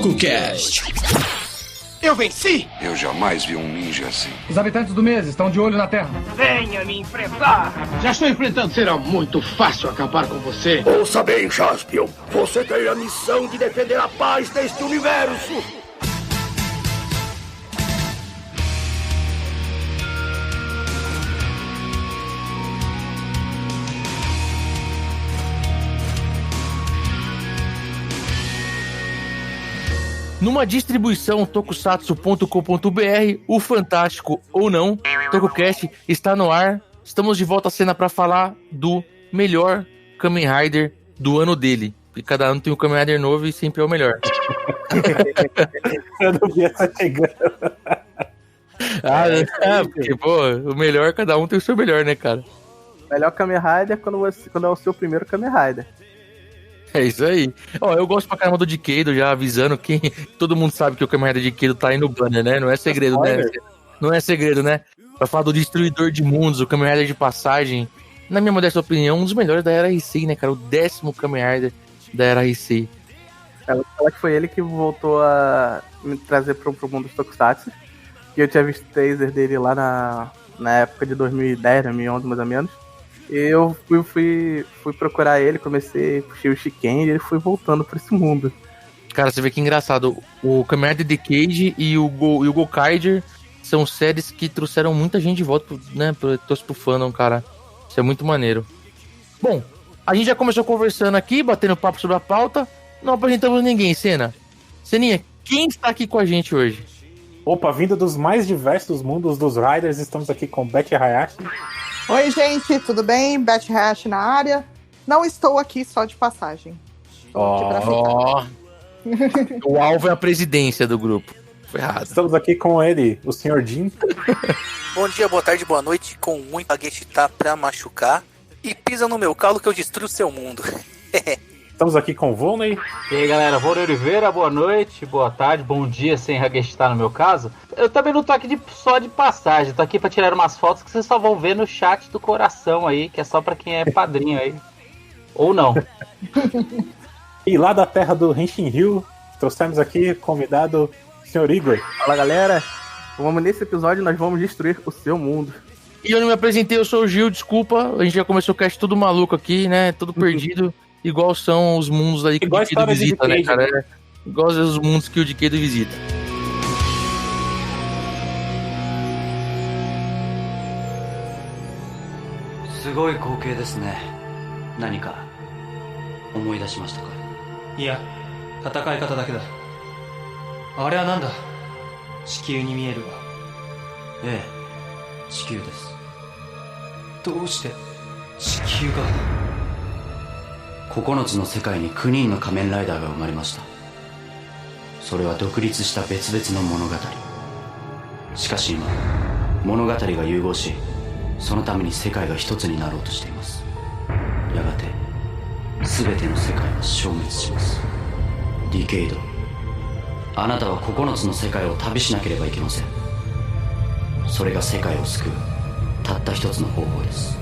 TokuCast. Eu venci! Eu jamais vi um ninja assim. Os habitantes do mês estão de olho na Terra. Venha me enfrentar! Já estou enfrentando. Será muito fácil acabar com você. Ouça bem, Jaspion. Você tem a missão de defender a paz deste universo. Numa distribuição tokusatsu.com.br, o fantástico ou não, TokuCast está no ar. Estamos de volta à cena para falar do melhor Kamen Rider do ano dele. Porque cada ano tem um Kamen Rider novo e sempre é o melhor. Eu não vi essa chegando. Porque, pô, o melhor, cada um tem o seu melhor, né, cara? Melhor Kamen Rider é quando é o seu primeiro Kamen Rider. É isso aí. Ó, eu gosto pra caramba do Decade, já avisando que todo mundo sabe que o Kamen Rider Decade tá aí no banner, né? Não é segredo, né? Não é segredo, né? Pra falar do Destruidor de Mundos, o Kamen Rider de passagem, na minha modesta opinião, um dos melhores da era Heisei, né, cara? O 10º Kamen Rider da era Heisei. Eu vou falar que foi ele que voltou a me trazer pro mundo dos Tokusatsu. E eu tinha visto o taser dele lá na época de 2010, 2011 mais ou menos. Eu fui procurar ele, comecei, puxei o Shiken e ele foi voltando pra esse mundo. Cara, você vê que engraçado. O Kamen Rider Decade e o Gokaiger são séries que trouxeram muita gente de volta, né, pro fandom, cara. Isso é muito maneiro. Bom, a gente já começou conversando aqui, batendo papo sobre a pauta. Não apresentamos ninguém, Senna. Seninha, quem está aqui com a gente hoje? Opa, vindo dos mais diversos mundos dos Riders, estamos aqui com Beth Hayashi. Oi, gente, tudo bem? Beth Hayashi na área. Não estou aqui só de passagem. Estou aqui pra ficar. O alvo é a presidência do grupo. Foi errado. Estamos aqui com ele, o Sr. Jin. Bom dia, boa tarde, boa noite. Com muito baguete tá pra machucar. E pisa no meu calo que eu destruo o seu mundo. Estamos aqui com o Volney. E aí, galera, Volney Oliveira, boa noite, boa tarde, bom dia, sem raguestar no meu caso. Eu também não tô aqui só de passagem, tô aqui pra tirar umas fotos que vocês só vão ver no chat do coração aí, que é só pra quem é padrinho aí. Ou não. E lá da terra do Henshin Hill, trouxemos aqui convidado o Sr. Igor. Fala, galera. Nesse episódio nós vamos destruir o seu mundo. E eu não me apresentei, eu sou o Gil, desculpa. A gente já começou o cast tudo maluco aqui, né? Tudo perdido. Igual são os mundos aí que o Decade visita, né, cara? É igual os mundos que o Decade visita. Sugoi koukei desu ne. Nanika omoidashimashita ka? Iya, tatakai kata dake da. Are wa nanda? Chikyū ni mieru wa? Ee, Chikyū desu. Doushite Chikyū ga? 9つの世界に9人の仮面ライダーが生まれました。それは独立した別々の物語。しかし今物語が融合し、そのために世界が一つになろうとしています。やがて全ての世界は消滅します。ディケイド、あなたは9つの世界を旅しなければいけません。それが世界を救うたった一つの方法です。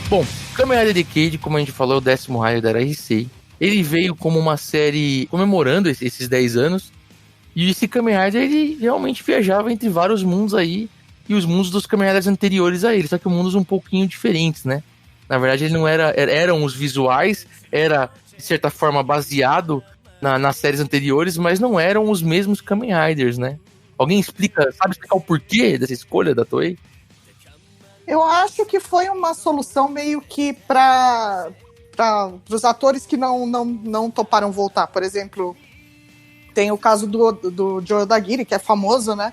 Bom, Kamen Rider Decade, como a gente falou, é o 10º Rider da era Heisei. Ele veio como uma série comemorando esses 10 anos. E esse Kamen Rider, ele realmente viajava entre vários mundos aí. E os mundos dos Kamen Riders anteriores a ele. Só que mundos um pouquinho diferentes, né? Na verdade, ele não eram os visuais. Era, de certa forma, baseado nas séries anteriores. Mas não eram os mesmos Kamen Riders, né? Alguém sabe explicar o porquê dessa escolha da Toei? Eu acho que foi uma solução meio que para os atores que não toparam voltar. Por exemplo, tem o caso do Joe Odagiri, que é famoso, né?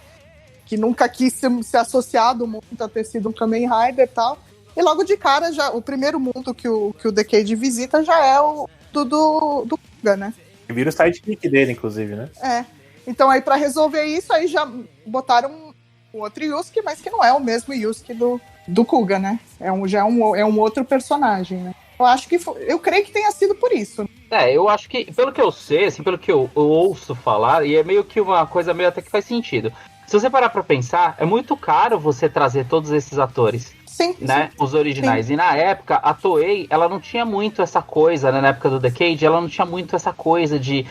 Que nunca quis se associar do mundo a ter sido um Kamen Rider e tal. E logo de cara, já, o primeiro mundo que o Decade visita já é o do Kuga, né? E vira o sidekick dele, inclusive, né? É. Então aí para resolver isso, aí já botaram um outro Yusuke, mas que não é o mesmo Yusuke do Kuga, né? É um outro personagem, né? Eu acho que eu creio que tenha sido por isso. Eu acho que, pelo que eu sei, assim, pelo que eu ouço falar, e é meio que uma coisa meio até que faz sentido. se você parar pra pensar, é muito caro você trazer todos esses atores. Sim, né? sim. Os originais. Sim. E na época, a Toei, ela não tinha muito essa coisa, né? Na época do Decade, ela não tinha muito essa coisa de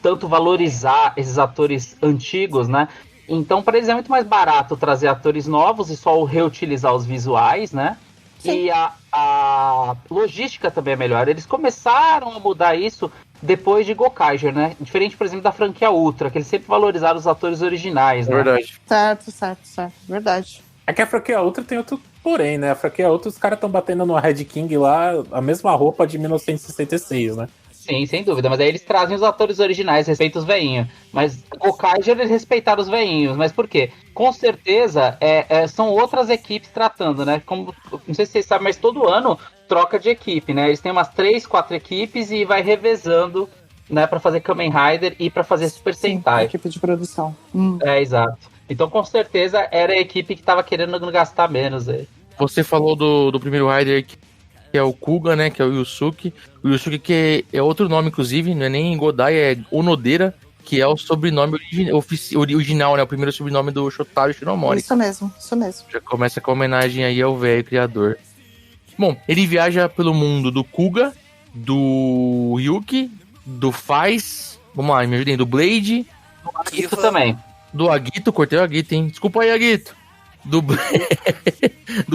tanto valorizar esses atores antigos, né? Então, para eles é muito mais barato trazer atores novos e só reutilizar os visuais, né? Sim. E a logística também é melhor. Eles começaram a mudar isso depois de Gokaiger, né? Diferente, por exemplo, da franquia Ultra, que eles sempre valorizaram os atores originais, né? Verdade. Certo. Verdade. É que a franquia Ultra tem outro porém, né? A franquia Ultra, os caras estão batendo no Red King lá, a mesma roupa de 1966, né? Sim, sem dúvida. Mas aí eles trazem os atores originais, respeitam os veinhos. Mas o Kaiser, eles respeitaram os veinhos. Mas por quê? Com certeza, são outras equipes tratando, né? Como, não sei se vocês sabem, mas todo ano troca de equipe, né? Eles têm umas 3, 4 equipes e vai revezando, né? Pra fazer Kamen Rider e pra fazer Super Sentai. Equipe de produção. Exato. Então, com certeza, era a equipe que tava querendo gastar menos aí. Você falou do primeiro Rider, que é o Kuga, né? Que é o Yusuke. O Yusuke que é outro nome, inclusive, não é nem Godai, é Onodera, que é o sobrenome original, né? O primeiro sobrenome do Shotaro Shinomori. Isso mesmo. Já começa com a homenagem aí ao velho criador. Bom, ele viaja pelo mundo do Kuga, do Ryuki, do Faiz, vamos lá, me ajudem, do Blade, do Agito também. Do Agito, cortei o Agito, hein? Desculpa aí, Agito. Do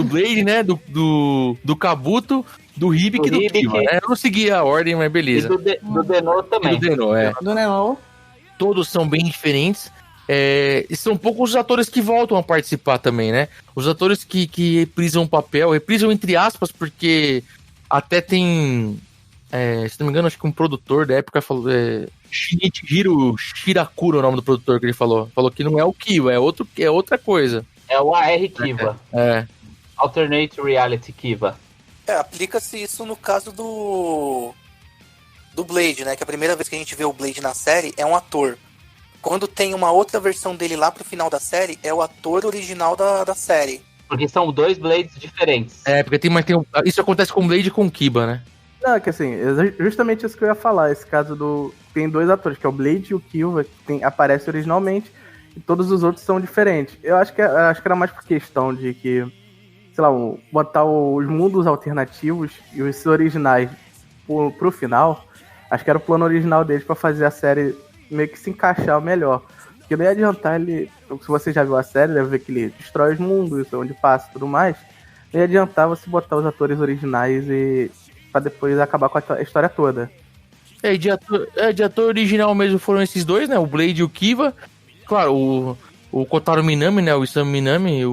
Blade, né? Do Kabuto, do Hibiki e do Kiva. Eu não segui a ordem, mas beleza. E do Deno também. E do Deno, Do Deno. Todos são bem diferentes. E são poucos os atores que voltam a participar também, né? Os atores que reprisam o papel, reprisam entre aspas, porque até tem... se não me engano, acho que um produtor da época falou... Shinichiro Shirakura é o nome do produtor que ele falou. Falou que não é o Kiva, é outra coisa. É o AR Kiva. Alternate Reality Kiva. Aplica-se isso no caso do Blade, né? Que a primeira vez que a gente vê o Blade na série é um ator. Quando tem uma outra versão dele lá pro final da série, é o ator original da série. Porque são 2 Blades diferentes. Porque isso acontece com o Blade e com o Kiba, né? Não, que assim, justamente isso que eu ia falar, esse caso tem 2 atores, que é o Blade e o Kiva, que aparece originalmente, e todos os outros são diferentes. Eu acho que era mais por questão de que, sei lá, botar os mundos alternativos e os originais pro final, acho que era o plano original deles pra fazer a série meio que se encaixar melhor. Porque não ia adiantar se você já viu a série, deve ver que ele destrói os mundos, onde passa e tudo mais, não ia adiantar você botar os atores originais pra depois acabar com a história toda. De ator original mesmo foram esses 2, né? O Blade e o Kiva. Claro, o Kotaro Minami, né? O Isamu Minami,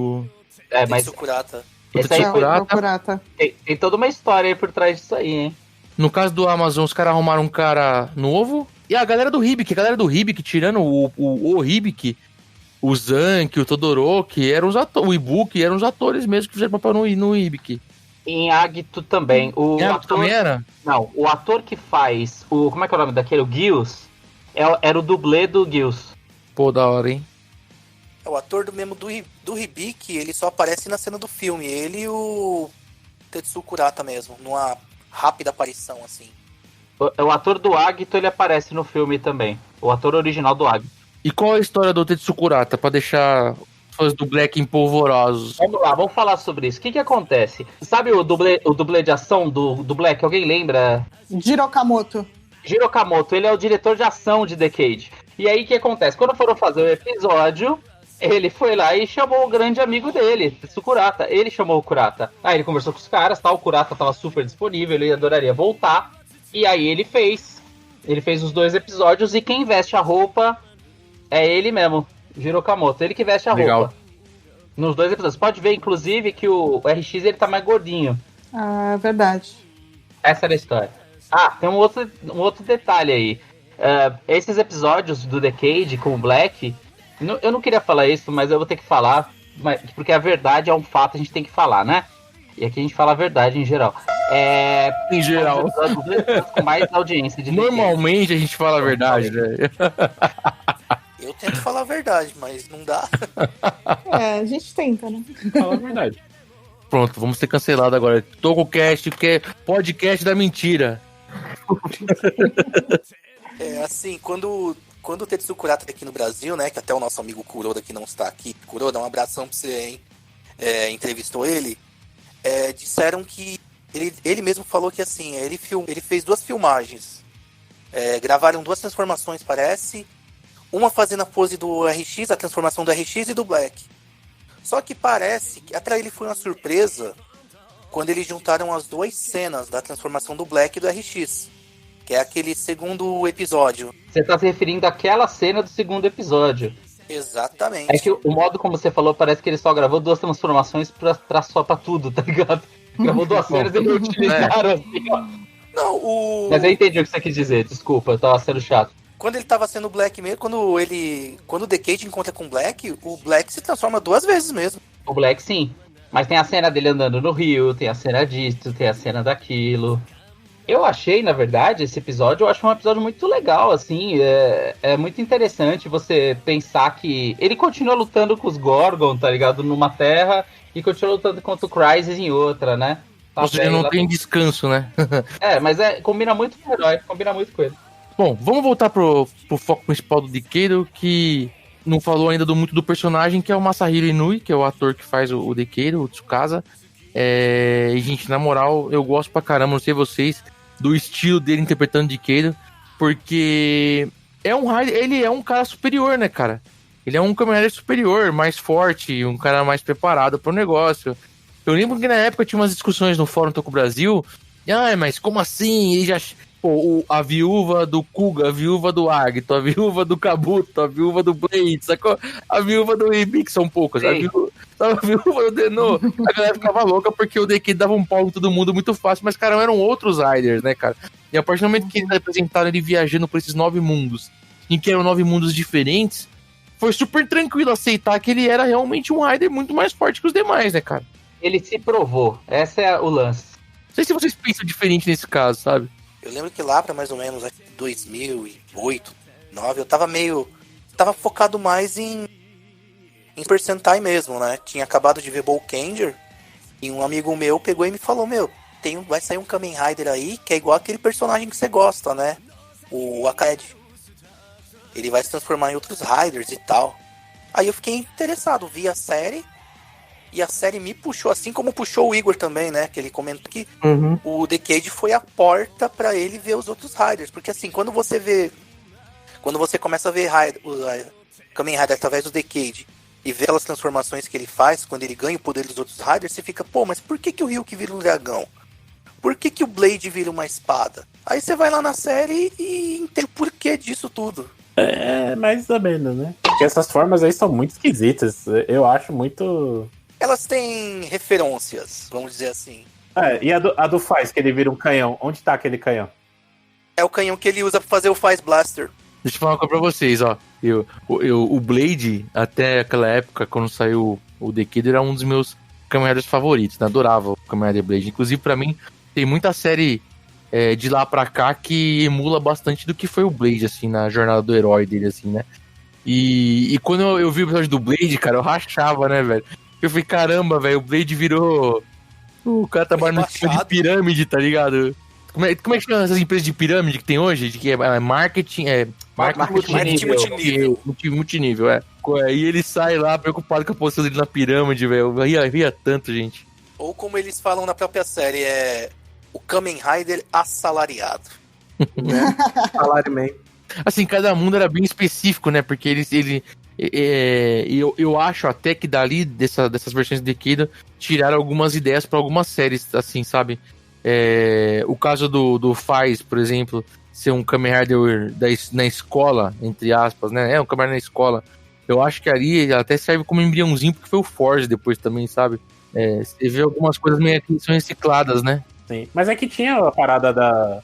mas o Kurata. Esse aí Kurata. Tem toda uma história aí por trás disso aí, hein? No caso do Amazon, os caras arrumaram um cara novo. E a galera do Hibiki, tirando o Hibiki, o Zanki, o Todoroki, eram os atores, o Ibuki, eram os atores mesmo que fizeram papel no Hibiki. Em Agito também. O ator também era? Não, o ator que faz como é que é o nome daquele? O Gills? Era o dublê do Gills. Pô, da hora, hein? O ator do Hibiki, ele só aparece na cena do filme. Ele e o Tetsu Kurata mesmo, numa rápida aparição, assim. O ator do Agito, ele aparece no filme também. O ator original do Agito. E qual é a história do Tetsu Kurata, pra deixar fãs do Black empolvorosos? Vamos lá, vamos falar sobre isso. O que acontece? Sabe o dublê de ação do Black? Alguém lembra? Jiro Okamoto, ele é o diretor de ação de Decade. E aí o que acontece? Quando foram fazer o episódio, ele foi lá e chamou o grande amigo dele, Tetsu Kurata. Ele chamou o Kurata. Aí ele conversou com os caras, o Kurata tava super disponível, ele adoraria voltar. E aí ele fez os 2 episódios e quem veste a roupa é ele mesmo, Jiro Okamoto. Ele que veste a roupa. Nos 2 episódios. Pode ver, inclusive, que o RX ele tá mais gordinho. Ah, verdade. Essa era a história. Tem um outro detalhe aí. Esses episódios do Decade com o Black, eu não queria falar isso, mas eu vou ter que falar, porque a verdade é um fato, a gente tem que falar, né? E aqui a gente fala a verdade em geral. Em geral. Com mais audiência de Normalmente a gente fala a verdade, né? Eu tento falar a verdade, mas não dá. A gente tenta, né? Fala a verdade. Pronto, vamos ser cancelados agora. TogoCast, que é podcast da mentira. Assim, quando quando o Tetsuya Kurata tá aqui no Brasil, né, que até o nosso amigo Kuroda que não está aqui, Kuroda, um abração pra você, hein, entrevistou ele, disseram que ele mesmo falou que assim, ele fez 2 filmagens, gravaram 2 transformações, parece, uma fazendo a pose do RX, a transformação do RX e do Black. Só que parece que até ele foi uma surpresa quando eles juntaram as 2 cenas da transformação do Black e do RX, que é aquele segundo episódio. Você tá se referindo àquela cena do segundo episódio. Exatamente. É que o modo como você falou, parece que ele só gravou 2 transformações pra tudo, tá ligado? Gravou 2 cenas e reutilizaram assim, ó. Não, Mas eu entendi o que você quis dizer, desculpa, eu tava sendo chato. Quando ele tava sendo Black mesmo, quando o Decade encontra com o Black se transforma 2 vezes mesmo. O Black sim, mas tem a cena dele andando no rio, tem a cena disso, tem a cena daquilo. Eu achei, na verdade, esse episódio, eu acho um episódio muito legal, assim, é muito interessante você pensar que ele continua lutando com os Gorgon, tá ligado, numa terra, e continua lutando contra o Crysis em outra, né? Ou seja, não tem descanso, né? Mas combina muito com o herói, combina muito com ele. Bom, vamos voltar pro foco principal do Decade, que não falou ainda muito do personagem, que é o Masahiro Inui, que é o ator que faz o Decade, o Tsukasa. E, gente, na moral, eu gosto pra caramba, não sei vocês, do estilo dele interpretando Decade, porque ele é um cara superior, né, cara? Ele é um Kamen Rider superior, mais forte, um cara mais preparado pro negócio. Eu lembro que na época tinha umas discussões no Fórum Toku Brasil, mas como assim? Ele já... a viúva do Kuga, a viúva do Agito, a viúva do Kabuto, a viúva do Blade, sacou? A viúva do Ibi, que são poucas. A viúva do Deno. A galera ficava louca porque o Decade dava um pau em todo mundo muito fácil, mas, cara, eram outros Riders, né, cara? E a partir do momento que eles apresentaram ele viajando por esses 9 mundos, em que eram 9 mundos diferentes, foi super tranquilo aceitar que ele era realmente um Rider muito mais forte que os demais, né, cara? Ele se provou, esse é o lance. Não sei se vocês pensam diferente nesse caso, sabe? Eu lembro que lá pra mais ou menos 2008, 2009, eu tava focado mais em Super Sentai mesmo, né? Tinha acabado de ver Bolkenger e um amigo meu pegou e me falou, vai sair um Kamen Rider aí que é igual aquele personagem que você gosta, né? O Aked. Ele vai se transformar em outros Riders e tal. Aí eu fiquei interessado, vi a série e a série me puxou, assim como puxou o Igor também, né? Que ele comentou que o Decade foi a porta pra ele ver os outros Riders. Porque assim, quando você começa a ver o Kamen Rider através do Decade e vê aquelas transformações que ele faz, quando ele ganha o poder dos outros Riders, você fica, mas por que o Ryuki vira um dragão? Por que o Blade vira uma espada? Aí você vai lá na série e entende o porquê disso tudo. Mais ou menos, né? Porque essas formas aí são muito esquisitas. Eu acho muito... Elas têm referências, vamos dizer assim. E a do Faz, que ele vira um canhão? Onde tá aquele canhão? É o canhão que ele usa pra fazer o Faz Blaster. Deixa eu falar uma coisa pra vocês, ó. O Blade, até aquela época, quando saiu o Decade, era um dos meus Kamen Riders favoritos, né? Adorava o Kamen Rider Blade. Inclusive, pra mim, tem muita série de lá pra cá que emula bastante do que foi o Blade, assim, na jornada do herói dele, assim, né? E quando eu vi o episódio do Blade, cara, eu rachava, né, velho? Eu falei, caramba, velho, o Blade virou... O cara trabalha no esquema de pirâmide, tá ligado? Como é que chama essas empresas de pirâmide que tem hoje? De que é marketing... Marketing multinível. Multinível, E ele sai lá preocupado com a posição dele na pirâmide, velho. Eu ria tanto, gente. Ou como eles falam na própria série, o Kamen Rider assalariado. Salaryman. Assim, cada mundo era bem específico, né? Porque eu acho até que dali, dessas versões de Decade, tiraram algumas ideias pra algumas séries, assim, sabe? O caso do Faz, por exemplo, ser um Kamen Rider na escola, entre aspas, né? Um Kamen Rider na escola. Eu acho que ali até serve como embriãozinho, porque foi o Forge depois também, sabe? Você vê algumas coisas meio que são recicladas, né? Sim, mas é que tinha a parada da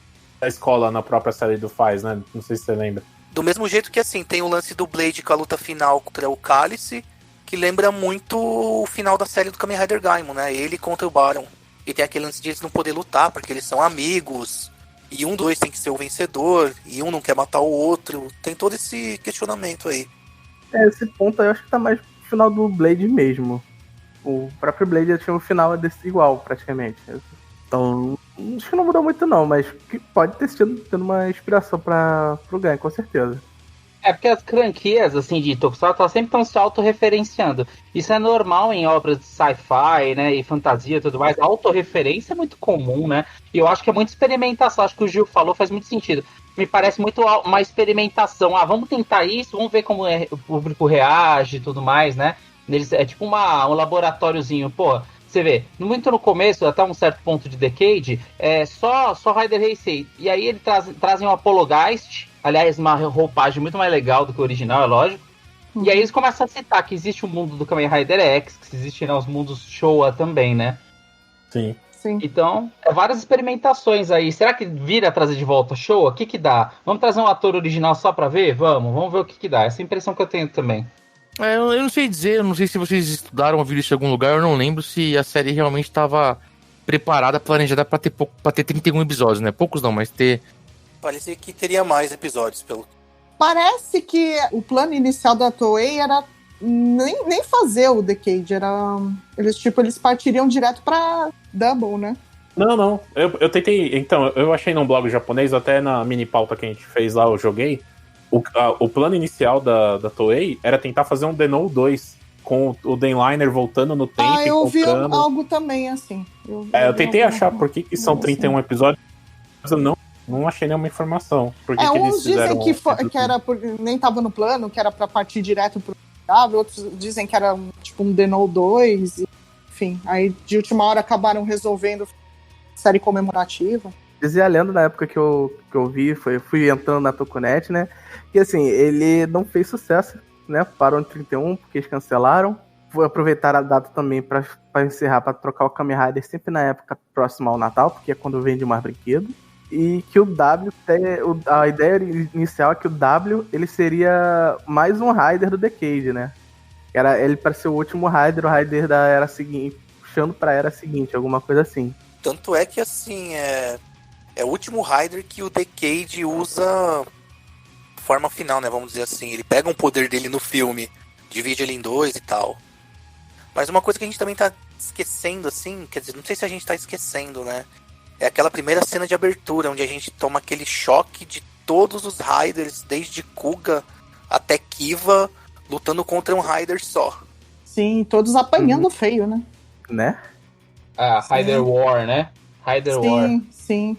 escola na própria série do Faz, né? Não sei se você lembra. Do mesmo jeito que, assim, tem o lance do Blade com a luta final contra o Cálice, que lembra muito o final da série do Kamen Rider Gaimon, né? Ele contra o Baron. E tem aquele lance de eles não poder lutar, porque eles são amigos, e um dois tem que ser o vencedor, e um não quer matar o outro. Tem todo esse questionamento aí. Esse ponto aí eu acho que tá mais pro final do Blade mesmo. O próprio Blade tinha um final igual, praticamente. Então, acho que não mudou muito não, mas que pode ter sido tendo uma inspiração pro Gaim, com certeza. É porque as franquias, assim, de Tokusatsu, elas sempre estão se autorreferenciando. Isso é normal em obras de sci-fi, né, e fantasia e tudo mais. A autorreferência é muito comum, né? E eu acho que é muita experimentação. Acho que o Gil falou, faz muito sentido. Me parece muito uma experimentação. Vamos tentar isso, vamos ver como o público reage e tudo mais, né? É tipo um laboratóriozinho, pô. Você vê, muito no começo, até um certo ponto de Decade, só Rider Heisei. E aí eles trazem o Apologeist, aliás, uma roupagem muito mais legal do que o original, é lógico. E aí eles começam a citar que existe o mundo do Kamen Rider X, que existem, né, os mundos Showa também, né? Sim. Então, várias experimentações aí. Será que vira trazer de volta Showa? O que dá? Vamos trazer um ator original só pra ver? Vamos ver o que dá. Essa é a impressão que eu tenho também. Eu não sei dizer, eu não sei se vocês estudaram ou viram isso em algum lugar, eu não lembro se a série realmente estava preparada, planejada pra ter 31 episódios, né? Poucos não, mas ter... Parecia que teria mais episódios, pelo... Parece que o plano inicial da Toei era nem fazer o Decade, era... Eles partiriam direto pra Double, né? Não. Eu tentei... Então, eu achei num blog japonês, até na mini pauta que a gente fez lá, eu joguei. O plano inicial da Toei era tentar fazer um Denou 2, com o Denliner voltando no tempo. Eu vi algo também, assim. Eu tentei achar por que são 31 episódios, mas eu não achei nenhuma informação. Por que eles dizem que era nem tava no plano, que era pra partir direto pro W, outros dizem que era tipo um Denou 2, enfim. Aí de última hora acabaram resolvendo série comemorativa. Dizia a lenda na época que eu vi, fui entrando na Tokunet, né? Que assim, ele não fez sucesso, né? Parou em 31, porque eles cancelaram. Vou aproveitar a data também pra encerrar, pra trocar o Kamen Rider sempre na época próxima ao Natal, porque é quando vende mais brinquedo. E que o W, a ideia inicial é que o W, ele seria mais um Rider do Decade, né? Ele para ser o último Rider, o Rider da era seguinte, puxando pra era seguinte, alguma coisa assim. Tanto é que, assim, é o último Rider que o Decade usa forma final, né? Vamos dizer assim. Ele pega um poder dele no filme, divide ele em dois e tal. Mas uma coisa que a gente também tá esquecendo, assim, quer dizer, não sei se a gente tá esquecendo, né? É aquela primeira cena de abertura, onde a gente toma aquele choque de todos os Riders, desde Kuga até Kiva, lutando contra um Rider só. Sim, todos apanhando feio, né? Né? Rider War, né? Rider War. Sim.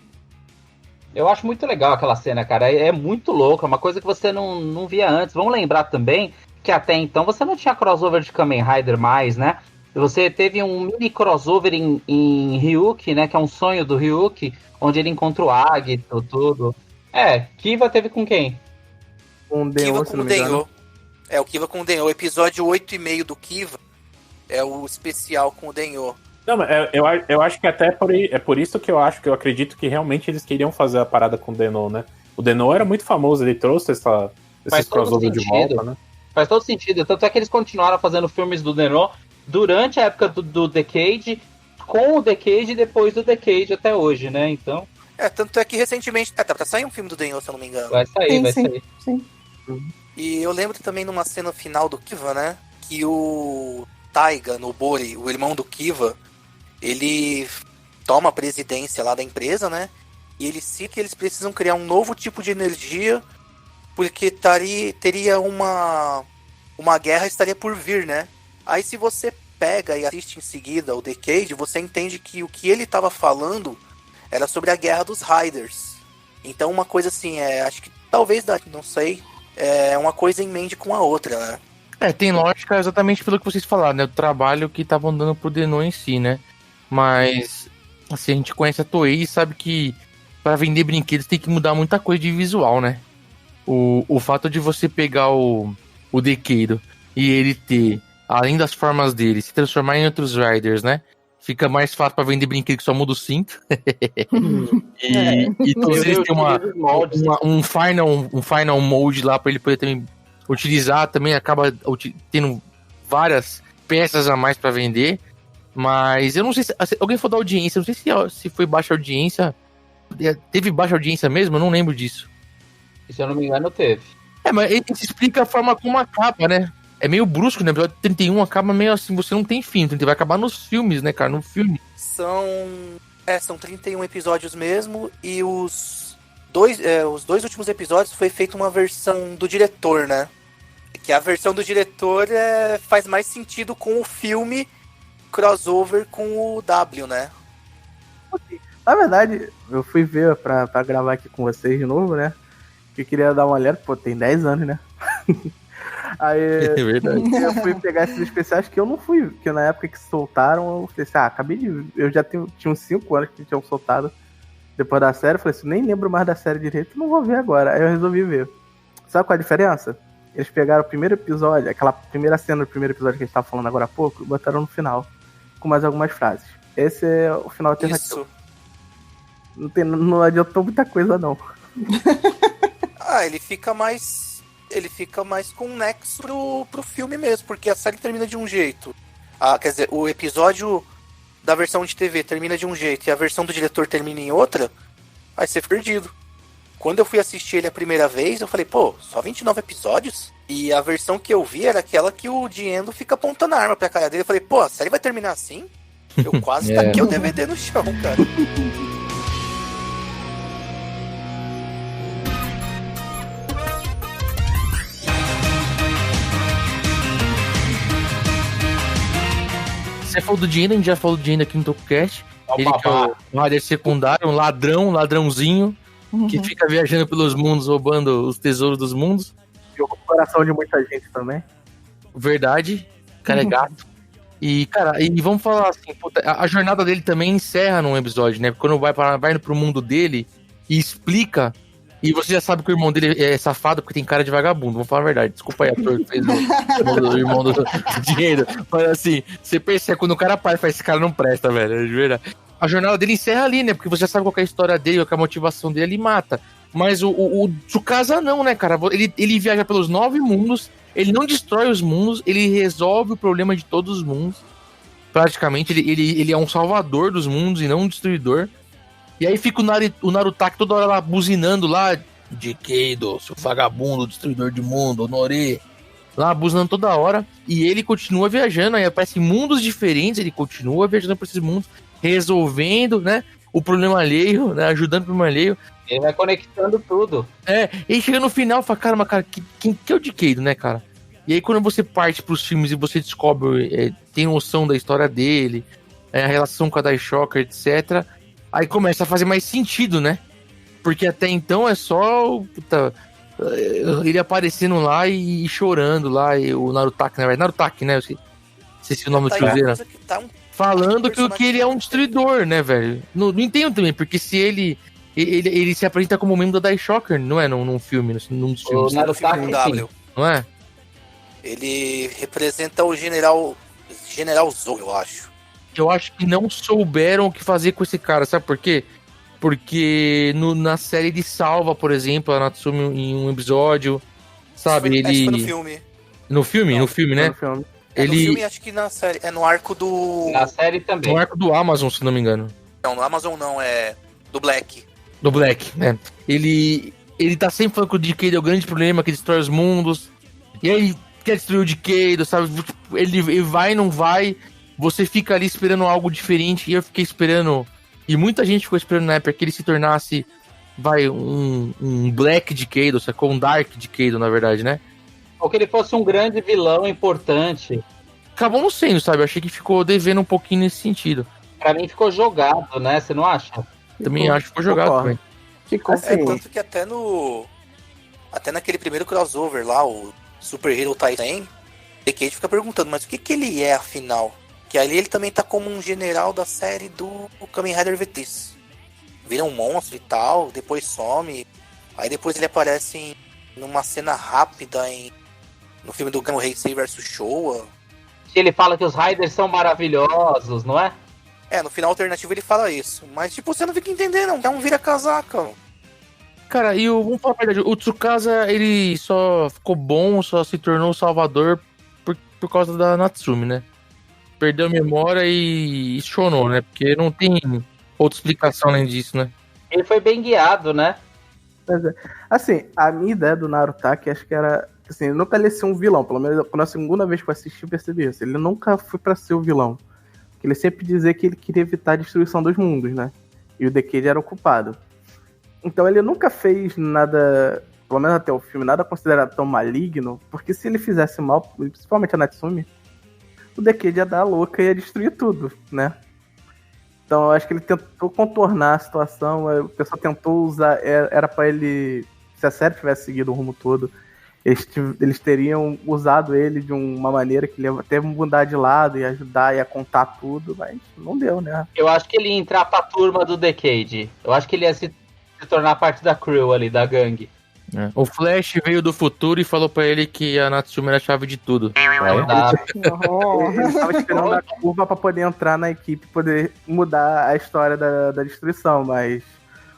Eu acho muito legal aquela cena, cara. É muito louco, é uma coisa que você não via antes. Vamos lembrar também que até então você não tinha crossover de Kamen Rider mais, né? Você teve um mini crossover em Ryuki, né? Que é um sonho do Ryuki, onde ele encontra o Agito, tudo. Kiva teve com quem? Com o Denho, se não me engano. O Kiva com o Denho. O episódio 8,5 do Kiva é o especial com o Denho. Não, mas eu acho que até é por isso que eu acredito que realmente eles queriam fazer a parada com o Denou, né? O Denou era muito famoso, ele trouxe esses crossover de volta, né? Faz todo sentido, tanto é que eles continuaram fazendo filmes do Denou durante a época do Decade, com o Decade e depois do Decade até hoje, né? Então... tanto é que recentemente... tá pra sair um filme do Denho, se eu não me engano. Vai sair. Sim. E eu lembro também numa cena final do Kiva, né? Que o Taiga Nobori, o irmão do Kiva, ele toma a presidência lá da empresa, né? E ele cita que eles precisam criar um novo tipo de energia, porque teria uma guerra estaria por vir, né? Aí se você pega e assiste em seguida o Decade, você entende que o que ele estava falando era sobre a guerra dos Riders. Então uma coisa assim, acho que talvez, não sei, uma coisa emende com a outra, né? Tem lógica exatamente pelo que vocês falaram, né? O trabalho que estavam dando pro Denou em si, né? Mas, assim, a gente conhece a Toei e sabe que para vender brinquedos tem que mudar muita coisa de visual, né? O fato de você pegar o Decade e ele ter, além das formas dele, se transformar em outros Riders, né? Fica mais fácil para vender brinquedo que só muda o cinto. e todos eles têm um final mode lá para ele poder também utilizar, também acaba tendo várias peças a mais para vender. Mas eu não sei se alguém for da audiência, não sei se foi baixa audiência. Teve baixa audiência mesmo? Eu não lembro disso. Se eu não me engano, teve. Mas ele explica a forma como acaba, né? É meio brusco, né? O episódio 31 acaba meio assim, você não tem fim. Então vai acabar nos filmes, né, cara? No filme. São 31 episódios mesmo. E os os dois últimos episódios foi feita uma versão do diretor, né? Que a versão do diretor faz mais sentido com o filme crossover com o W, né? Na verdade, eu fui ver pra gravar aqui com vocês de novo, né? Que queria dar uma olhada, pô, tem 10 anos, né? Aí É verdade. eu fui pegar esses especiais que eu não fui, porque na época que soltaram, eu falei assim, acabei de. Eu já tinha uns 5 anos que tinham soltado depois da série, eu falei assim, nem lembro mais da série direito, não vou ver agora. Aí eu resolvi ver. Sabe qual a diferença? Eles pegaram o primeiro episódio, aquela primeira cena do primeiro episódio que a gente tava falando agora há pouco, e botaram no final, com mais algumas frases. Esse é o final alternativo. Isso. Não adiantou muita coisa, não. Ele fica mais com um nexo pro filme mesmo, porque a série termina de um jeito. Quer dizer, o episódio da versão de TV termina de um jeito e a versão do diretor termina em outra, vai ser perdido. Quando eu fui assistir ele a primeira vez, eu falei, pô, só 29 episódios? E a versão que eu vi era aquela que o Diendo fica apontando a arma pra cara dele. Eu falei, pô, a série vai terminar assim? Eu quase taquei o DVD no chão, cara. Você falou do Diendo, a gente já falou do Diendo aqui no TokuCast. Ele que é um rider secundário, um ladrãozinho, que fica viajando pelos mundos, roubando os tesouros dos mundos. Jogou o coração de muita gente também. Verdade, o cara é gato. E, cara, vamos falar assim, puta, a jornada dele também encerra num episódio, né? Quando vai pro mundo dele e explica, e você já sabe que o irmão dele é safado porque tem cara de vagabundo, vamos falar a verdade. Desculpa aí, ator que fez o irmão do dinheiro. Mas assim, você percebe quando o cara faz esse cara não presta, velho, de verdade. A jornada dele encerra ali, né? Porque você já sabe qual é a história dele, qual é a motivação dele, ele mata. Mas o Tsukasa não, né, cara? Ele viaja pelos 9 mundos, ele não destrói os mundos, ele resolve o problema de todos os mundos. Praticamente, ele é um salvador dos mundos e não um destruidor. E aí fica o Narutaki toda hora lá buzinando lá, Dikeido, seu vagabundo, destruidor de mundo, Honore. Lá buzinando toda hora. E ele continua viajando, aí aparecem mundos diferentes, ele continua viajando por esses mundos, resolvendo, né, o problema alheio, né, ajudando o problema alheio. Ele vai conectando tudo. E chega no final e fala, caramba, cara, quem que é o Dikeido, né, cara? E aí quando você parte pros filmes e você descobre, tem noção da história dele, a relação com a Daishoka, etc., aí começa a fazer mais sentido, né? Porque até então é só ele aparecendo lá e chorando lá, e o Narutaki, na verdade, Narutaki, né? Eu esqueci o nome do tiozeiro. Falando que ele é um destruidor, né, velho? Não entendo também, porque se ele se apresenta como membro da Daishoka, não é? Num filme, num dos filmes. O Narutaki, W. Não é? Ele representa o General Zou, eu acho. Eu acho que não souberam o que fazer com esse cara, sabe por quê? Porque na série ele salva, por exemplo, a Natsumi em um episódio, sabe? Ele... foi no filme. No filme? Não, no filme, né? No filme. No filme, acho que na série. É no arco do... Na série também. No arco do Amazon, se não me engano. Não, no Amazon não, é do Black. Do Black, né? Ele tá sempre falando que o Dikeido é o grande problema, que destrói os mundos. E aí quer destruir o Dikeido, sabe? Ele vai e não vai. Você fica ali esperando algo diferente. E eu fiquei esperando... E muita gente ficou esperando na época que ele se tornasse... um Black Dikeido, sacou? Um Dark Dikeido, na verdade, né? Ou que ele fosse um grande vilão importante. Acabou não sendo, sabe? Eu achei que ficou devendo um pouquinho nesse sentido. Pra mim ficou jogado, né? Você não acha? Também acho que ficou jogado também. Ficou assim. Tanto que até naquele primeiro crossover lá, o Super Hero Taisen, o Decade fica perguntando, mas o que ele é, afinal? Que ali ele também tá como um general da série do Kamen Rider VTs. Vira um monstro e tal, depois some. Aí depois ele aparece numa cena rápida no filme do Gano Heisei vs Showa. Ele fala que os Riders são maravilhosos, não é? No final alternativo ele fala isso. Mas tipo, você não fica entendendo, é um vira-casaca. Cara, e vamos falar a verdade, o Tsukasa, ele só ficou bom, só se tornou o salvador por causa da Natsumi, né? Perdeu a memória e chonou, né? Porque não tem outra explicação além disso, né? Ele foi bem guiado, né? Assim, a minha ideia do Narutaki, acho que era... Assim, ele nunca ia ser um vilão. Pelo menos na segunda vez que eu assisti, eu percebi isso. Ele nunca foi pra ser o vilão. Ele sempre dizia que ele queria evitar a destruição dos mundos, né? E o Decade era o culpado. Então ele nunca fez nada, pelo menos até o filme, nada considerado tão maligno, porque se ele fizesse mal, principalmente a Natsumi, o Decade ia dar louca e ia destruir tudo, né? Então eu acho que ele tentou contornar a situação, o pessoal tentou usar, era pra ele, se a série tivesse seguido o rumo todo, eles teriam usado ele de uma maneira que ele ia até mudar de lado e ajudar e a contar tudo, mas não deu, né? Eu acho que ele ia entrar pra turma do Decade. Eu acho que ele ia se tornar parte da crew ali, da gangue. É. O Flash veio do futuro e falou pra ele que a Natsumi era a chave de tudo. Ele tava esperando a curva pra poder entrar na equipe e poder mudar a história da destruição, mas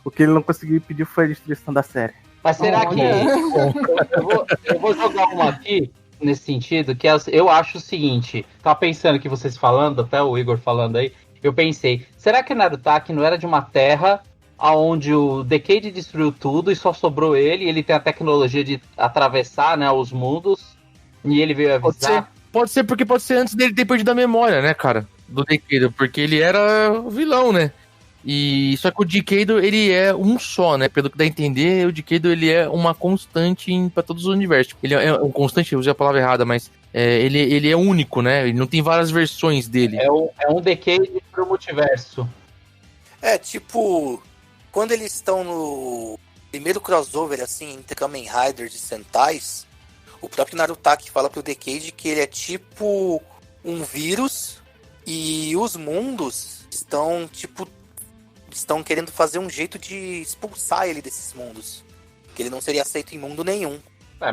o que ele não conseguiu impedir foi a destruição da série. Mas será que... eu vou jogar uma aqui, nesse sentido, que eu acho o seguinte, tava pensando que vocês falando, até o Igor falando aí, eu pensei, será que o Narutaki não era de uma terra onde o Decade destruiu tudo e só sobrou ele, e ele tem a tecnologia de atravessar, né, os mundos, e ele veio avisar? Pode ser porque pode ser antes dele ter perdido a memória, né, cara, do Decade, porque ele era o vilão, né? E só que o Decade, ele é um só, né? Pelo que dá a entender, o Decade, ele é uma constante para todos os universos. Ele é um constante, eu usei a palavra errada, mas ele é único, né? Ele não tem várias versões dele. É um Decade pro multiverso. Tipo, quando eles estão no primeiro crossover, assim, entre Kamen Riders e Sentais, o próprio Narutaki fala pro Decade que ele é tipo um vírus e os mundos estão querendo fazer um jeito de expulsar ele desses mundos. Que ele não seria aceito em mundo nenhum.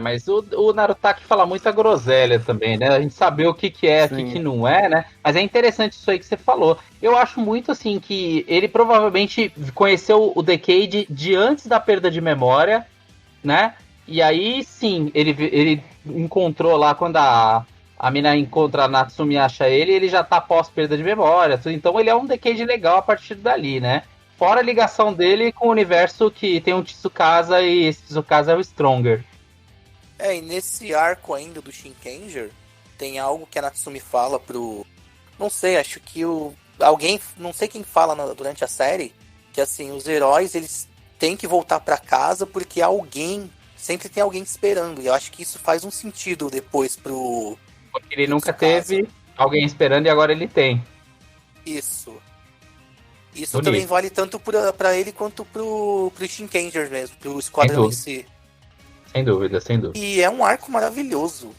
Mas o Narutaki fala muita groselha também, né? A gente sabe o que é, o que não é, né? Mas é interessante isso aí que você falou. Eu acho muito, assim, que ele provavelmente conheceu o Decade de antes da perda de memória, né? E aí, sim, ele encontrou lá, quando a mina encontra a Natsumi e acha ele já tá pós perda de memória. Então ele é um Decade legal a partir dali, né? Fora a ligação dele com o universo que tem um Tsukasa e esse Tsukasa é o Stronger. E nesse arco ainda do Shinkenger, tem algo que a Natsumi fala pro... Não sei, acho que alguém, não sei quem fala durante a série, que assim, os heróis, eles têm que voltar pra casa porque sempre tem alguém esperando. E eu acho que isso faz um sentido depois pro... Porque ele nunca teve alguém esperando e agora ele tem. Isso Bonito. Também vale tanto pra ele quanto pro Shinkenger mesmo, pro esquadrão em si. Sem dúvida. E é um arco maravilhoso.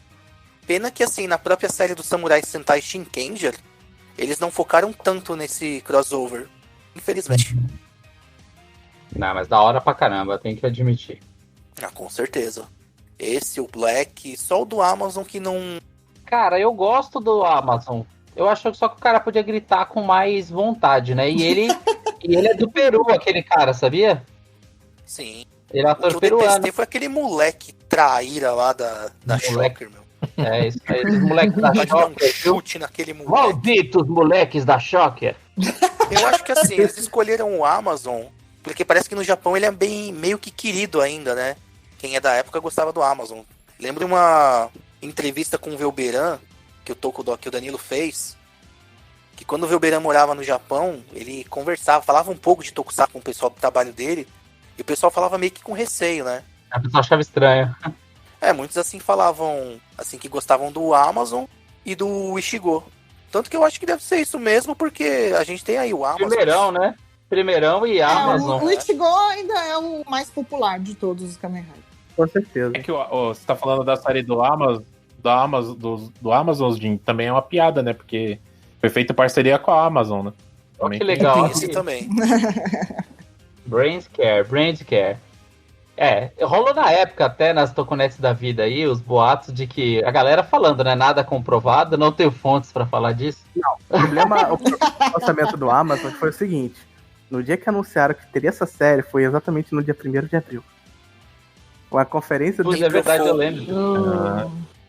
Pena que, assim, na própria série do Samurai Sentai Shinkenger, eles não focaram tanto nesse crossover. Infelizmente. Não, mas da hora pra caramba, tem que admitir. Com certeza. Esse, o Black, só o do Amazon que não... Cara, eu gosto do Amazon. Eu acho só que o cara podia gritar com mais vontade, né? E ele é do Peru, aquele cara, sabia? Sim. Ele é ator o peruano. DPST foi aquele moleque traíra lá da Shocker, meu. É, isso aí, os moleques da Shocker. Chute naquele moleque. Malditos moleques da Shocker. Eu acho que assim, eles escolheram o Amazon, porque parece que no Japão ele é meio que querido ainda, né? Quem é da época gostava do Amazon. Lembro uma entrevista com o Velberan, que o Danilo fez, que quando o Velberan morava no Japão, ele falava um pouco de Tokusatsu com o pessoal do trabalho dele, e o pessoal falava meio que com receio, né? A pessoa achava estranho. Muitos assim falavam, assim, que gostavam do Amazon e do Ichigo. Tanto que eu acho que deve ser isso mesmo, porque a gente tem aí o Amazon. Primeirão, né? Primeirão e Amazon. O Ichigo ainda é o mais popular de todos os Kamen Riders. Com certeza. É que você tá falando da série do Amazon, Jim, também é uma piada, né? Porque foi feita parceria com a Amazon, né? Oh, que legal. Esse também. Brains Care. Rolou na época até nas Tokunetes da vida aí, os boatos de que a galera falando, né? Nada comprovado, não tenho fontes pra falar disso. Não, o lançamento do Amazon foi o seguinte: no dia que anunciaram que teria essa série, foi exatamente no dia 1º de abril. Uma conferência do... é verdade, eu lembro.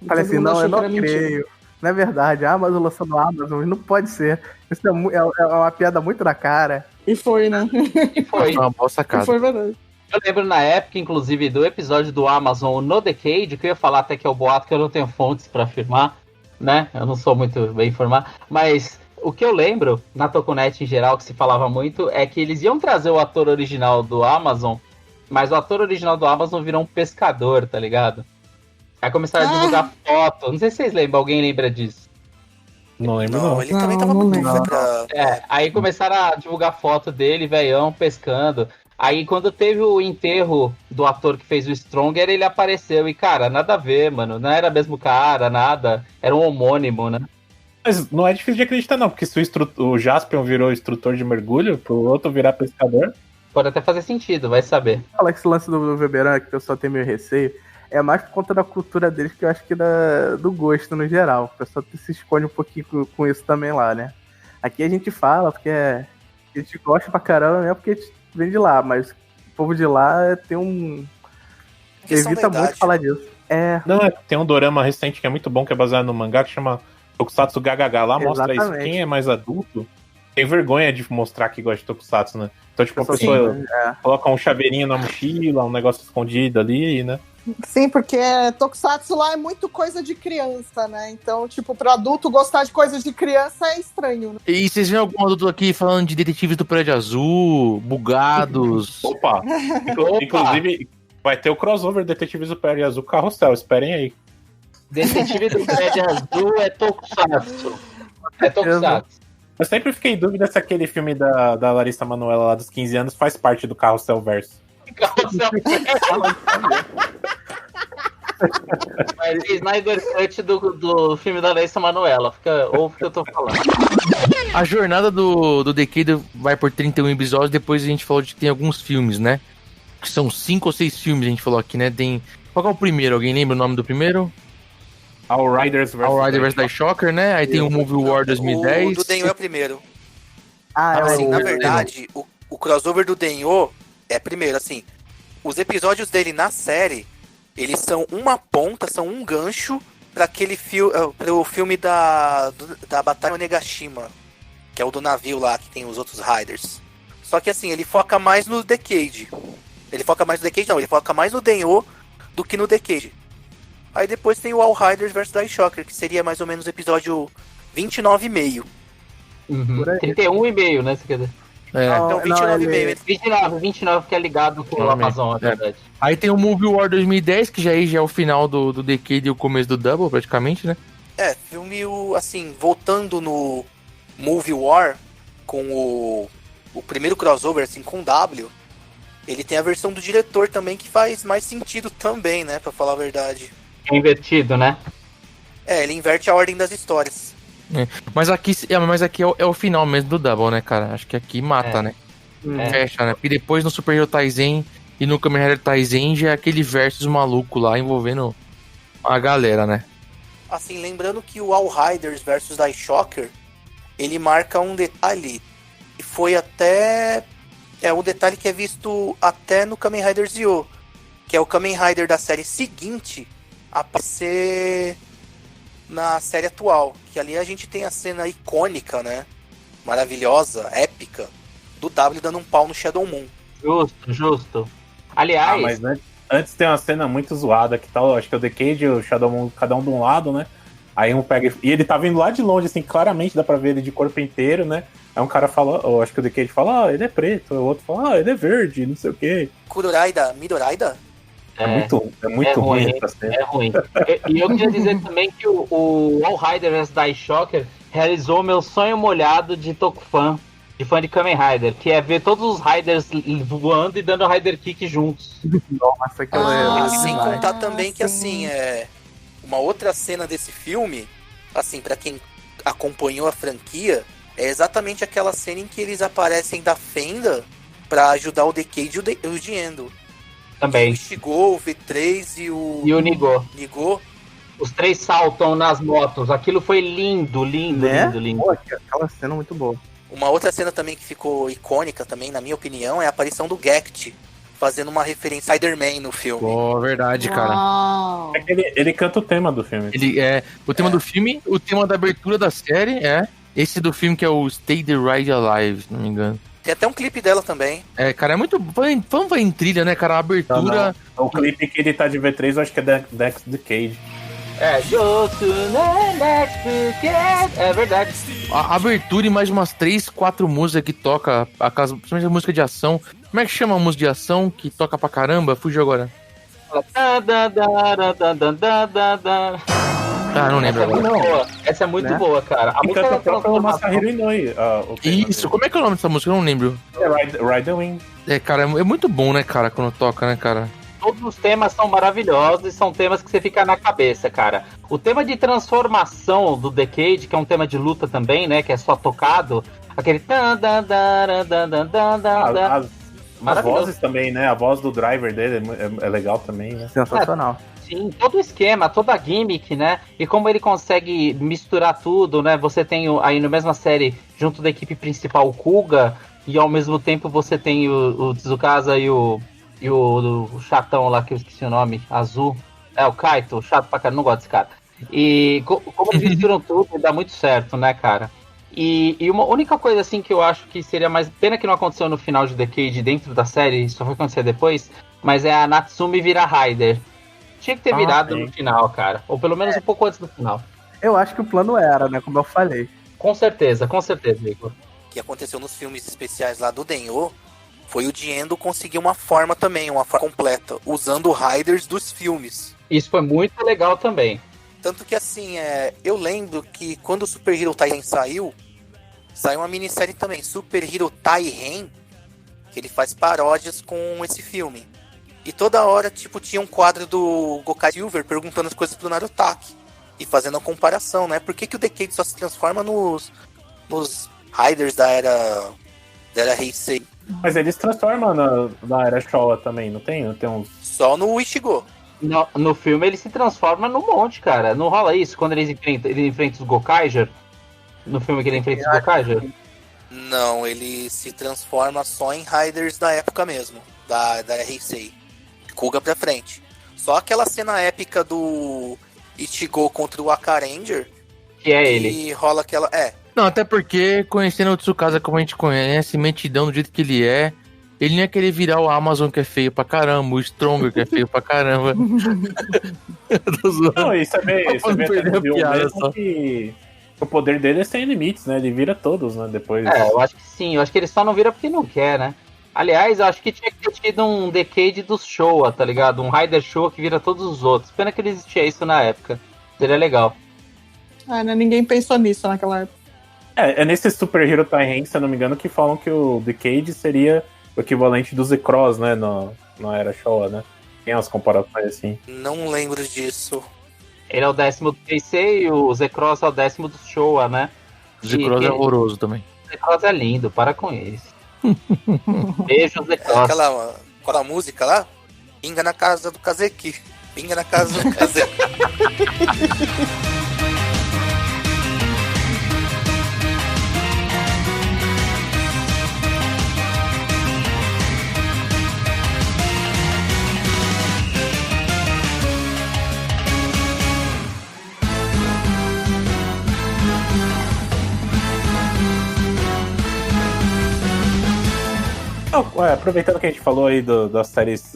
Falei assim, não, eu não creio. Não é verdade, a Amazon lançando a Amazon, não pode ser. Isso é uma piada muito na cara. E foi, né? Foi. Uma boa sacada. E foi verdade. Eu lembro na época, inclusive, do episódio do Amazon no Decade, que eu ia falar até que é o boato, que eu não tenho fontes pra afirmar, né? Eu não sou muito bem informado. Mas o que eu lembro, na Tokunet em geral, que se falava muito, é que eles iam trazer o ator original do Amazon mas o ator original do Amazon virou um pescador, tá ligado? Aí começaram a divulgar foto. Não sei se vocês lembram, alguém lembra disso? Não lembro, não. Ele também tava muito lembro. pra... Aí começaram a divulgar foto dele, velhão, pescando. Aí quando teve o enterro do ator que fez o Stronger, ele apareceu. E, cara, nada a ver, mano. Não era mesmo cara, nada. Era um homônimo, né? Mas não é difícil de acreditar, não, porque se o Jaspion virou instrutor de mergulho, pro outro virar pescador... Pode até fazer sentido, vai saber. Falar que esse lance do Weberan, que o pessoal tem meio receio, é mais por conta da cultura deles, que eu acho que do gosto no geral. O pessoal se esconde um pouquinho com isso também lá, né? Aqui a gente fala porque a gente gosta pra caramba, né? Porque a gente vem de lá, mas o povo de lá tem um... evita muito falar disso. Não, tem um dorama recente que é muito bom, que é baseado no mangá, que chama Tokusatsu Gagaga. Lá mostra isso. Quem é mais adulto tem vergonha de mostrar que gosta de Tokusatsu, né? Então, tipo, a pessoa coloca um chaveirinho na mochila, um negócio escondido ali, né? Sim, porque Tokusatsu lá é muito coisa de criança, né? Então, tipo, pro adulto gostar de coisas de criança é estranho, né? E vocês viram algum adulto aqui falando de detetives do Prédio Azul, bugados? Opa! Inclusive, vai ter o crossover Detetives do Prédio Azul Carrossel, esperem aí. Detetive do Prédio Azul é Tokusatsu. É Tokusatsu. Eu sempre fiquei em dúvida se aquele filme da Larissa Manoela lá dos 15 anos faz parte do Carrossel Verso. Carrossel Mas é Snyder Cut do filme da Larissa Manoela. Ouve o que eu tô falando. A jornada do Decade vai por 31 episódios. Depois a gente falou de que tem alguns filmes, né? Que são 5 ou 6 filmes, a gente falou aqui, né? Tem... Qual é o primeiro? Alguém lembra o nome do primeiro? All Riders vs. Die Shocker, né? Aí tem o Movie War 2010. O do Denyo é o primeiro. Assim, na verdade, o crossover do Denyo é primeiro, assim. Os episódios dele na série, eles são uma ponta, são um gancho para aquele pro filme da Batalha Onegashima, que é o do navio lá, que tem os outros Riders. Só que assim, ele foca mais no Decade. Ele foca mais no Denyo do que no Decade. Aí depois tem o All Riders vs. Die Shocker, que seria mais ou menos o episódio 29,5. 31,5, né? Você quer dizer? Então 29,5. 29 que é ligado com o Amazon, é verdade. Aí tem o Movie War 2010, que já é o final do Decade e o começo do Double, praticamente, né? Filme, assim, voltando no Movie War, com o primeiro crossover, assim, com o W, ele tem a versão do diretor também, que faz mais sentido também, né, pra falar a verdade. É invertido, né? Ele inverte a ordem das histórias. Mas aqui é o final mesmo do Double, né, cara? Acho que aqui mata, né? Fecha, né? Porque depois no Super Hero Taizen e no Kamen Rider Taizen já é aquele versus maluco lá envolvendo a galera, né? Assim, lembrando que o All Riders vs. Die Shocker, ele marca um detalhe que foi até... um detalhe que é visto até no Kamen Rider Zio, que é o Kamen Rider da série seguinte aparecer na série atual, que ali a gente tem a cena icônica, né, maravilhosa, épica, do W dando um pau no Shadow Moon. Justo. Aliás... mas antes tem uma cena muito zoada, que tal, acho que é o Decade e o Shadow Moon, cada um de um lado, né, aí um pega... E ele tá vindo lá de longe, assim, claramente dá pra ver ele de corpo inteiro, né, aí um cara fala, acho que o Decade fala, ele é preto, o outro fala, ele é verde, não sei o quê. Kuroraida, Midoraida? É muito ruim essa cena. É ruim. E eu queria dizer também que o All Rider vs. Die Shocker realizou meu sonho molhado de Tokufan, de fã de Kamen Rider, que é ver todos os Riders voando e dando Rider Kick juntos. Nossa, aquela sem contar também que, assim, uma outra cena desse filme, assim, pra quem acompanhou a franquia, é exatamente aquela cena em que eles aparecem da fenda pra ajudar o Decade e o Diendo. Também. O Ichigo, o V3 e o Nigo. Os três saltam nas motos. Aquilo foi lindo, lindo. Pô, aquela cena muito boa. Uma outra cena também que ficou icônica também, na minha opinião, é a aparição do Gect, fazendo uma referência a Spider-Man no filme. Verdade, cara. É que ele canta o tema do filme. O tema do filme, o tema da abertura da série esse do filme que é o Stay the Ride Alive, se não me engano. Tem até um clipe dela também. Cara, é muito... Vamos em trilha, né, cara? A abertura... Não. O clipe que ele tá de V3, eu acho que é Dex Decade. É verdade. A abertura e mais umas 3, 4 músicas que toca, principalmente a música de ação, Como é que chama a música de ação que toca pra caramba? Fugiu agora. Ah, não lembro agora. Essa é muito boa, cara. A música é o próprio Masahiro Inoue. Isso, como é que é o nome dessa música? Eu não lembro. Ride the Wind. Cara, é muito bom, né, cara, quando toca, né, cara? Todos os temas são maravilhosos e são temas que você fica na cabeça, cara. O tema de transformação do Decade, que é um tema de luta também, né, que é só tocado, aquele... As vozes também, né? A voz do driver dele é legal também, né? Sensacional. Sim, todo o esquema, toda a gimmick, né? E como ele consegue misturar tudo, né? Você tem aí na mesma série, junto da equipe principal, o Kuga, e ao mesmo tempo você tem o Tsukasa e o chatão lá, que eu esqueci o nome, azul. É, o Kaito, chato pra caramba, não gosto desse cara. E como eles misturam tudo, dá muito certo, né, cara? E uma única coisa, assim, que eu acho que seria mais... Pena que não aconteceu no final de Decade dentro da série, só foi acontecer depois, mas é a Natsumi virar Rider. Tinha que ter virado no final, cara. Ou pelo menos um pouco antes do final. Eu acho que o plano era, né? Como eu falei. Com certeza, Igor. O que aconteceu nos filmes especiais lá do Denyo foi o Diendo conseguir uma forma também, uma forma completa, usando Riders dos filmes. Isso foi muito legal também. Tanto que, assim, eu lembro que quando o Super Hero Tairen saiu uma minissérie também, Super Hero Tairen, que ele faz paródias com esse filme. E toda hora, tipo, tinha um quadro do Gokai Silver perguntando as coisas pro Narutaki. E fazendo a comparação, né? Por que o Decade só se transforma nos Riders da era Heisei? Mas eles transformam na era Showa também, não tem? Não tem uns... Só no Ichigo. No filme ele se transforma num monte, cara. Não rola isso quando ele enfrenta os Gokaiger? No filme que ele enfrenta os Gokaiger? Não, ele se transforma só em Riders da época mesmo. Da Heisei. Kuga pra frente. Só aquela cena épica do Ichigo contra o Akaranger. Que é ele. E rola aquela... Não, até porque, conhecendo o Tsukasa como a gente conhece, mentidão do jeito que ele é, ele não ia querer virar o Amazon, que é feio pra caramba, o Stronger, que é feio pra caramba. Não, isso é bem mesmo que o poder dele é sem limites, né? Ele vira todos, né? Depois... eu acho que sim. Eu acho que ele só não vira porque não quer, né? Aliás, eu acho que tinha que ter tido um Decade dos Showa, tá ligado? Um Rider Showa que vira todos os outros. Pena que não existia isso na época. Seria legal. Né? Ninguém pensou nisso naquela época. É nesse Super Hero Tairen, se eu não me engano, que falam que o Decade seria o equivalente do Z-Cross, né? Na era Showa, né? Tem umas comparações assim. Não lembro disso. Ele é o 10º do Heisei e o Z-Cross é o 10º do Showa, né? O Z-Cross é horroroso também. O Z-Cross é lindo, para com isso. Beijo, Z-Cross. Qual a música lá? Pinga na casa do Kazeki. Pinga na casa do Kazeki. Aproveitando que a gente falou aí das séries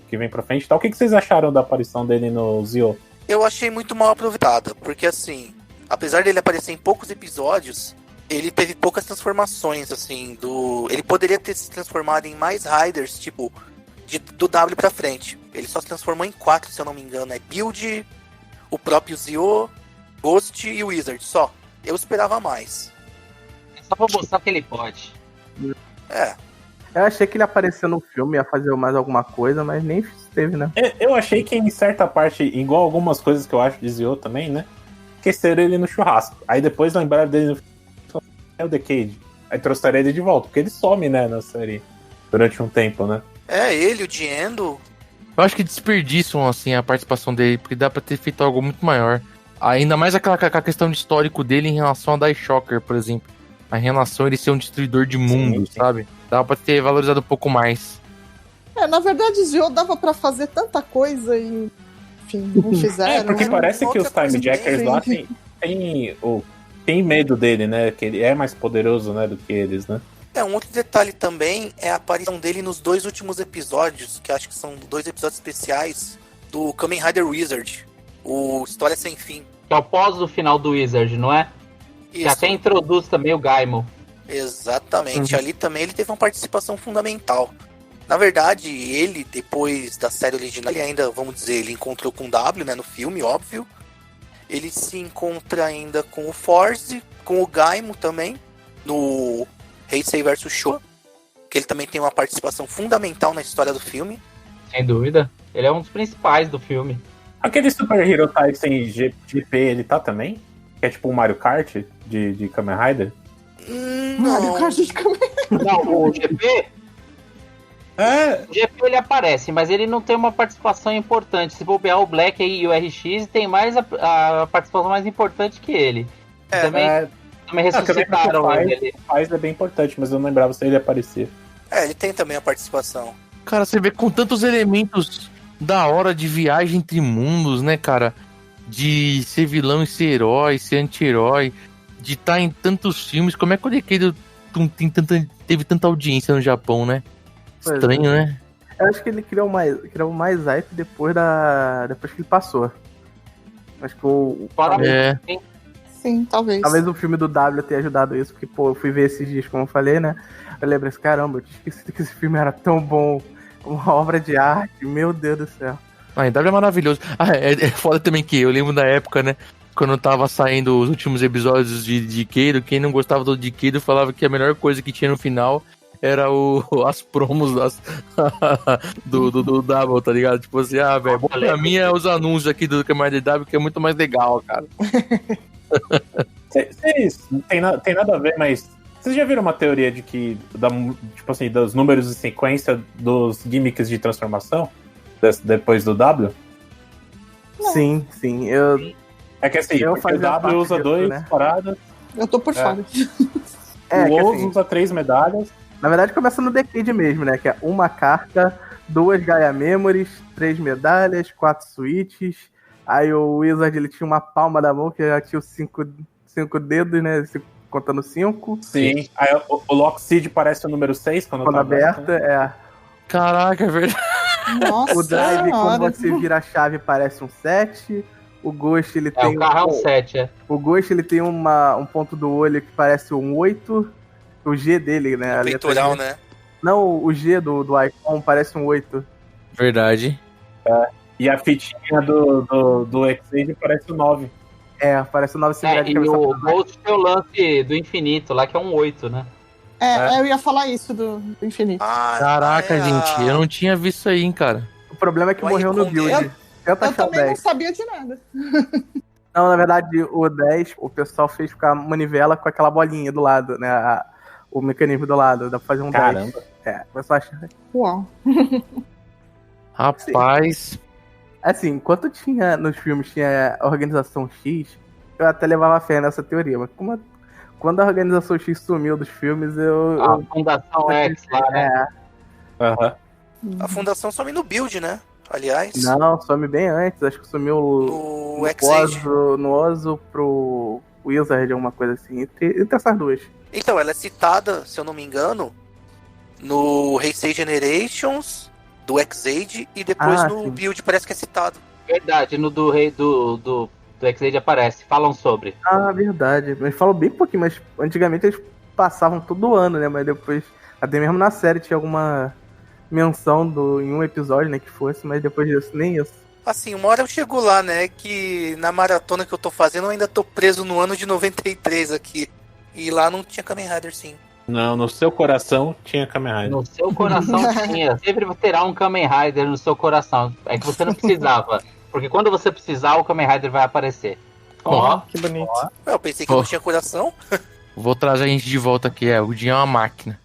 que vem pra frente e tal, o que vocês acharam da aparição dele no Zio? Eu achei muito mal aproveitada, porque assim, apesar dele aparecer em poucos episódios, ele teve poucas transformações, assim, ele poderia ter se transformado em mais Riders, tipo, do W pra frente. Ele só se transformou em 4, se eu não me engano, Build, o próprio Zio, Ghost e Wizard, só. Eu esperava mais. Só pra mostrar que ele pode. Eu achei que ele apareceu no filme, ia fazer mais alguma coisa, mas nem teve, né? Eu achei que em certa parte, igual algumas coisas que eu acho de Zio também, né? Esqueceram ele no churrasco. Aí depois lembraram dele no o Decade. Aí trouxeram ele de volta, porque ele some, né, na série durante um tempo, né? Ele, o Diendo. Eu acho que desperdiçam, assim, a participação dele, porque dá pra ter feito algo muito maior. Ainda mais aquela questão de histórico dele em relação a Daishocker, por exemplo. A relação ele ser um destruidor de mundo, sim. Sabe? Dava pra ter valorizado um pouco mais. Na verdade, Zio dava pra fazer tanta coisa e... Enfim, não fizeram. Porque parece que os Time Jackers lá tem medo dele, né? Que ele é mais poderoso, né, do que eles, né? Um outro detalhe também é a aparição dele nos 2 últimos episódios, que acho que são 2 episódios especiais, do Kamen Rider Wizard, o História Sem Fim. Que é o pós do final do Wizard, não é? Isso. Que até introduz também o Gaimon. Exatamente, ali também ele teve uma participação fundamental. Na verdade, ele, depois da série original, ele ainda, vamos dizer, ele encontrou com o W, né, no filme, óbvio. Ele se encontra ainda com o Force, com o Gaimo também, no Heisei vs Showa, que ele também tem uma participação fundamental na história do filme. Sem dúvida. Ele é um dos principais do filme. Aquele Super Hero Tyson GP, ele tá também? Que é tipo um Mario Kart de Kamen Rider? Mario Kart de Kamen Rider. Não, o GP... O GP ele aparece, mas ele não tem uma participação importante. Se bobear o Black aí e o RX, tem mais a participação mais importante que ele. Também ressuscitaram ele. O Faz é bem importante, mas eu não lembrava se ele aparecer. Ele tem também a participação. Cara, você vê com tantos elementos da hora de viagem entre mundos, né, cara? De ser vilão e ser herói, ser anti-herói, de estar em tantos filmes. Como é que o Decade teve tanta audiência no Japão, né? Estranho, né? Eu acho que ele criou mais hype depois que ele passou. Acho que Sim, talvez. Talvez o filme do W tenha ajudado isso, porque, pô, eu fui ver esses dias, como eu falei, né? Eu lembro assim, caramba, eu tinha esquecido que esse filme era tão bom, uma obra de arte, meu Deus do céu. W é maravilhoso. É foda também que eu lembro da época, né? Quando tava saindo os últimos episódios de Keiro, quem não gostava do de Keiro falava que a melhor coisa que tinha no final era as promos do W, tá ligado? Tipo assim, velho, pra mim é os anúncios aqui do Kamen Rider W, que é muito mais legal, cara. Tem nada a ver, mas vocês já viram uma teoria de que, tipo assim, dos números de sequência dos gimmicks de transformação depois do W? Não. Sim. É que assim, o W usa dois paradas. Eu tô por fora. O Oz usa 3 medalhas. Na verdade, começa no Decade mesmo, né? Que é uma carta, 2 Gaia Memories, 3 medalhas, 4 switches. Aí o Wizard, ele tinha uma palma da mão, que já tinha os 5 dedos, né? Contando 5. Sim. Aí o Lockseed parece o número 6 quando tá aberto. Né? Caraca, é verdade. Nossa, o Drive, quando você vira a chave, parece um 7. O Ghost, ele tem... o carro é um 7, O Ghost, ele tem um ponto do olho que parece um 8. O G dele, né? O peitoral, né? Não, o G do Icon parece um 8. Verdade. E a fitinha do X-Age parece o 9. Parece o 9 similar. E o Ghost tem o lance do infinito lá, que é um 8, né? Eu ia falar isso do infinito. Caraca, gente, eu não tinha visto isso aí, hein, cara. O problema é que morreu no build. Eu também não sabia de nada. Não, na verdade, o 10, o pessoal fez ficar manivela com aquela bolinha do lado, né? O mecanismo do lado, dá pra fazer um 10. O pessoal acha... Uau. Rapaz... Assim, enquanto tinha nos filmes tinha a Organização X, eu até levava fé nessa teoria, mas quando a Organização X sumiu dos filmes, a Fundação X lá, né? A Fundação some no build, né? Aliás. Não, some bem antes, acho que sumiu no Ozo pro Wizard, alguma coisa assim, entre essas duas. Então, ela é citada, se eu não me engano, no Heisei Generations, do X-Age, e depois no build parece que é citado. Verdade, no do X-Age aparece, falam sobre. Verdade, mas falam bem pouquinho, mas antigamente eles passavam todo ano, né, mas depois, até mesmo na série tinha alguma menção em um episódio, né, que fosse, mas depois disso, nem isso. Assim, uma hora eu chego lá, né, que na maratona que eu tô fazendo eu ainda tô preso no ano de 93 aqui, e lá não tinha Kamen Rider, sim. Não, no seu coração tinha Kamen Rider. No seu coração tinha. Sempre terá um Kamen Rider no seu coração. É que você não precisava. Porque quando você precisar, o Kamen Rider vai aparecer. Que bonito. Eu pensei que não tinha coração. Vou trazer a gente de volta aqui. O Dinho é uma máquina.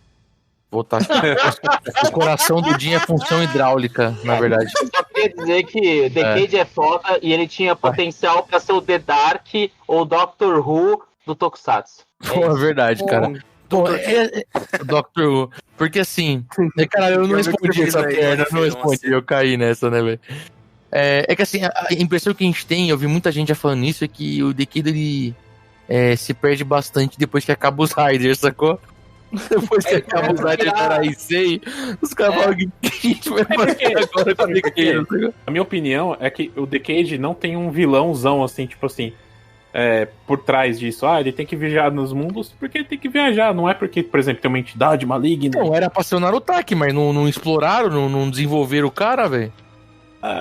Voltar aqui. O coração do Dinho é função hidráulica, na verdade. Eu só queria dizer que Decade é foda e ele tinha potencial pra ser o The Dark ou Doctor Who do Tokusatsu. É verdade, cara. Doctor Who. Porque assim, cara, eu não respondi essa perna, eu não respondi, eu caí nessa, né, velho? É que assim, a impressão que a gente tem, eu vi muita gente já falando isso, é que o Decade ele se perde bastante depois que acaba os Riders, sacou? Depois que acaba os Riders da Heisei, os caras falam que a gente vai fazer agora com o Decade. A minha opinião é que o Decade não tem um vilãozão assim, tipo assim. por trás disso. Ele tem que viajar nos mundos porque ele tem que viajar. Não é porque, por exemplo, tem uma entidade maligna. Não, era pra ser o Narutaki, mas não exploraram, não desenvolveram o cara, velho.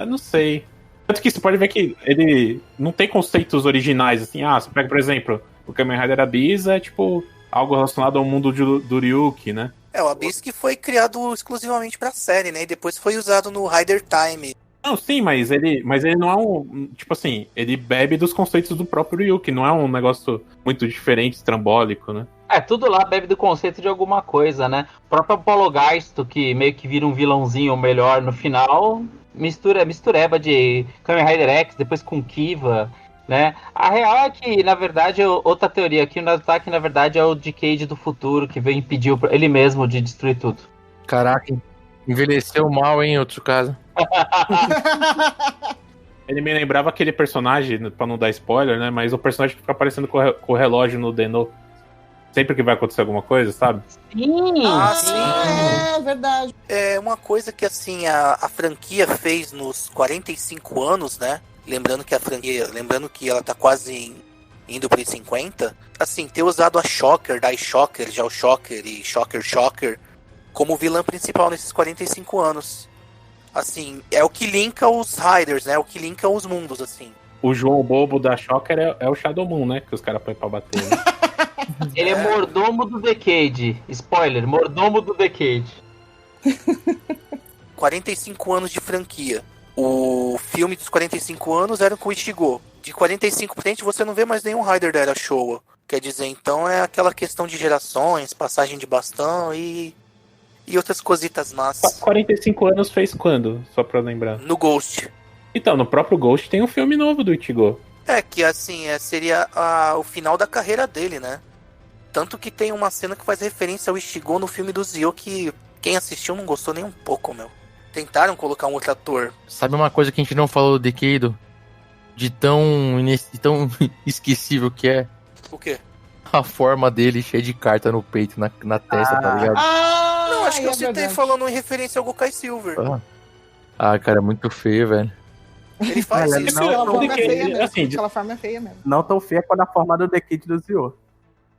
Não sei. Tanto que você pode ver que ele não tem conceitos originais, assim. Você pega, por exemplo, o Kamen Rider Abyss é tipo algo relacionado ao mundo do Ryuki, né? O Abyss que foi criado exclusivamente pra série, né? E depois foi usado no Rider Time. Não, sim, mas ele não é um... Tipo assim, ele bebe dos conceitos do próprio Ryuki, não é um negócio muito diferente, estrambólico, né? Tudo lá bebe do conceito de alguma coisa, né? O próprio Apologaisto, que meio que vira um vilãozinho melhor no final, mistureba de Kamen Rider X, depois com Kiva, né? A real é que, na verdade, outra teoria aqui, o Narutaki, na verdade, é o Decade do futuro, que veio impedir ele mesmo de destruir tudo. Caraca, envelheceu mal, hein, outro caso. Ele me lembrava aquele personagem, pra não dar spoiler, né? Mas o personagem que fica aparecendo com o relógio no Deno. Sempre que vai acontecer alguma coisa, sabe? Sim! É verdade. É uma coisa que, assim, a franquia fez nos 45 anos, né? Lembrando que ela tá quase indo para 50. Assim, ter usado a Shocker, Dai Shocker, Gel Shocker e Shocker como vilã principal nesses 45 anos. Assim, é o que linka os Riders, né? É o que linka os mundos, assim. O João Bobo da Shocker é o Shadow Moon, né? Que os caras põem pra bater, né? Ele é mordomo do Decade. Spoiler, mordomo do Decade. 45 anos de franquia. O filme dos 45 anos era com o Ichigo. De 45 pra frente você não vê mais nenhum Rider da Era Showa. Quer dizer, então é aquela questão de gerações, passagem de bastão e outras cositas massas. 45 anos fez quando? Só pra lembrar. No Ghost. Então, no próprio Ghost tem um filme novo do Ichigo. Que assim, seria o final da carreira dele, né? Tanto que tem uma cena que faz referência ao Ichigo no filme do Zio, que quem assistiu não gostou nem um pouco, meu. Tentaram colocar um outro ator. Sabe uma coisa que a gente não falou do Decade? De tão esquecível que é? O quê? A forma dele cheia de carta no peito, na testa, tá ligado? Não, acho que eu citei falando em referência ao Gokai Silver. Cara, é muito feio, velho. Ele faz isso. Aquela forma é feia mesmo. Assim, Aquela forma é feia mesmo. Não tão feia quanto a forma do Decade do Zio.